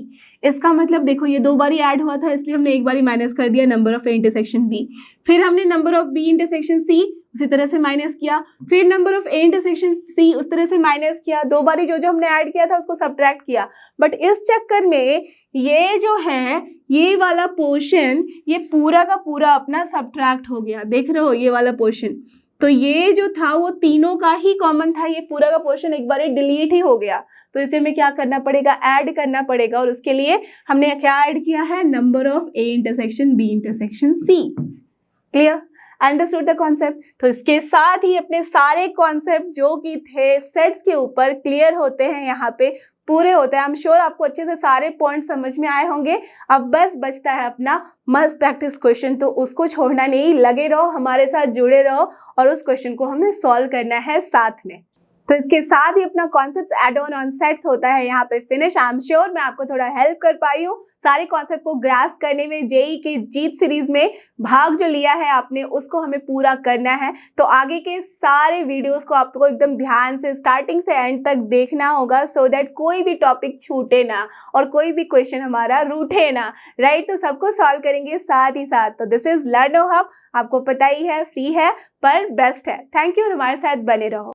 इसका मतलब देखो ये 2 बारी ऐड हुआ था, इसलिए हमने 1 बारी माइनस कर दिया number of A intersection B. फिर हमने number of B intersection C उसी तरह से माइनस किया, फिर number of A intersection C उस तरह से माइनस किया, 2 बारी जो जो हमने ऐड किया था उसको सब्ट्रैक्ट किया। बट इस चक्कर में ये जो है ये वाला पोर्शन ये पूरा का पूरा अपना सब्ट्रैक्ट हो गया, देख रहे हो ये वाला पोर्शन। तो ये जो था वो तीनों का ही कॉमन था, ये पूरा का पोर्शन एक बार डिलीट ही हो गया। तो इसे हमें क्या करना पड़ेगा, ऐड करना पड़ेगा, और उसके लिए हमने क्या ऐड किया है, number of A intersection B intersection C. Clear, understood the concept. तो इसके साथ ही अपने सारे कॉन्सेप्ट जो कि थे सेट्स के ऊपर क्लियर होते हैं, यहाँ पे पूरे होते हैं। आई एम श्योर आपको अच्छे से सारे पॉइंट समझ में आए होंगे। अब बस बचता है अपना मस्ट प्रैक्टिस क्वेश्चन, तो उसको छोड़ना नहीं, लगे रहो, हमारे साथ जुड़े रहो, और उस क्वेश्चन को हमें सॉल्व करना है साथ में। तो इसके साथ ही अपना कॉन्सेप्ट एड ऑन सेट्स होता है यहाँ पे फिनिश। आई एम श्योर मैं आपको थोड़ा हेल्प कर पाई हूँ सारे कॉन्सेप्ट को ग्रास्प करने में। जेई के जीत सीरीज में भाग जो लिया है आपने उसको हमें पूरा करना है। तो आगे के सारे वीडियोस को आपको एकदम ध्यान से स्टार्टिंग से एंड तक देखना होगा, सो दैट कोई भी टॉपिक छूटे ना और कोई भी क्वेश्चन हमारा रूठे ना, राइट। तो सबको सॉल्व करेंगे साथ ही साथ। तो दिस इज लर्नो हब, आपको पता ही है फ्री है पर बेस्ट है। थैंक यू, हमारे साथ बने रहो।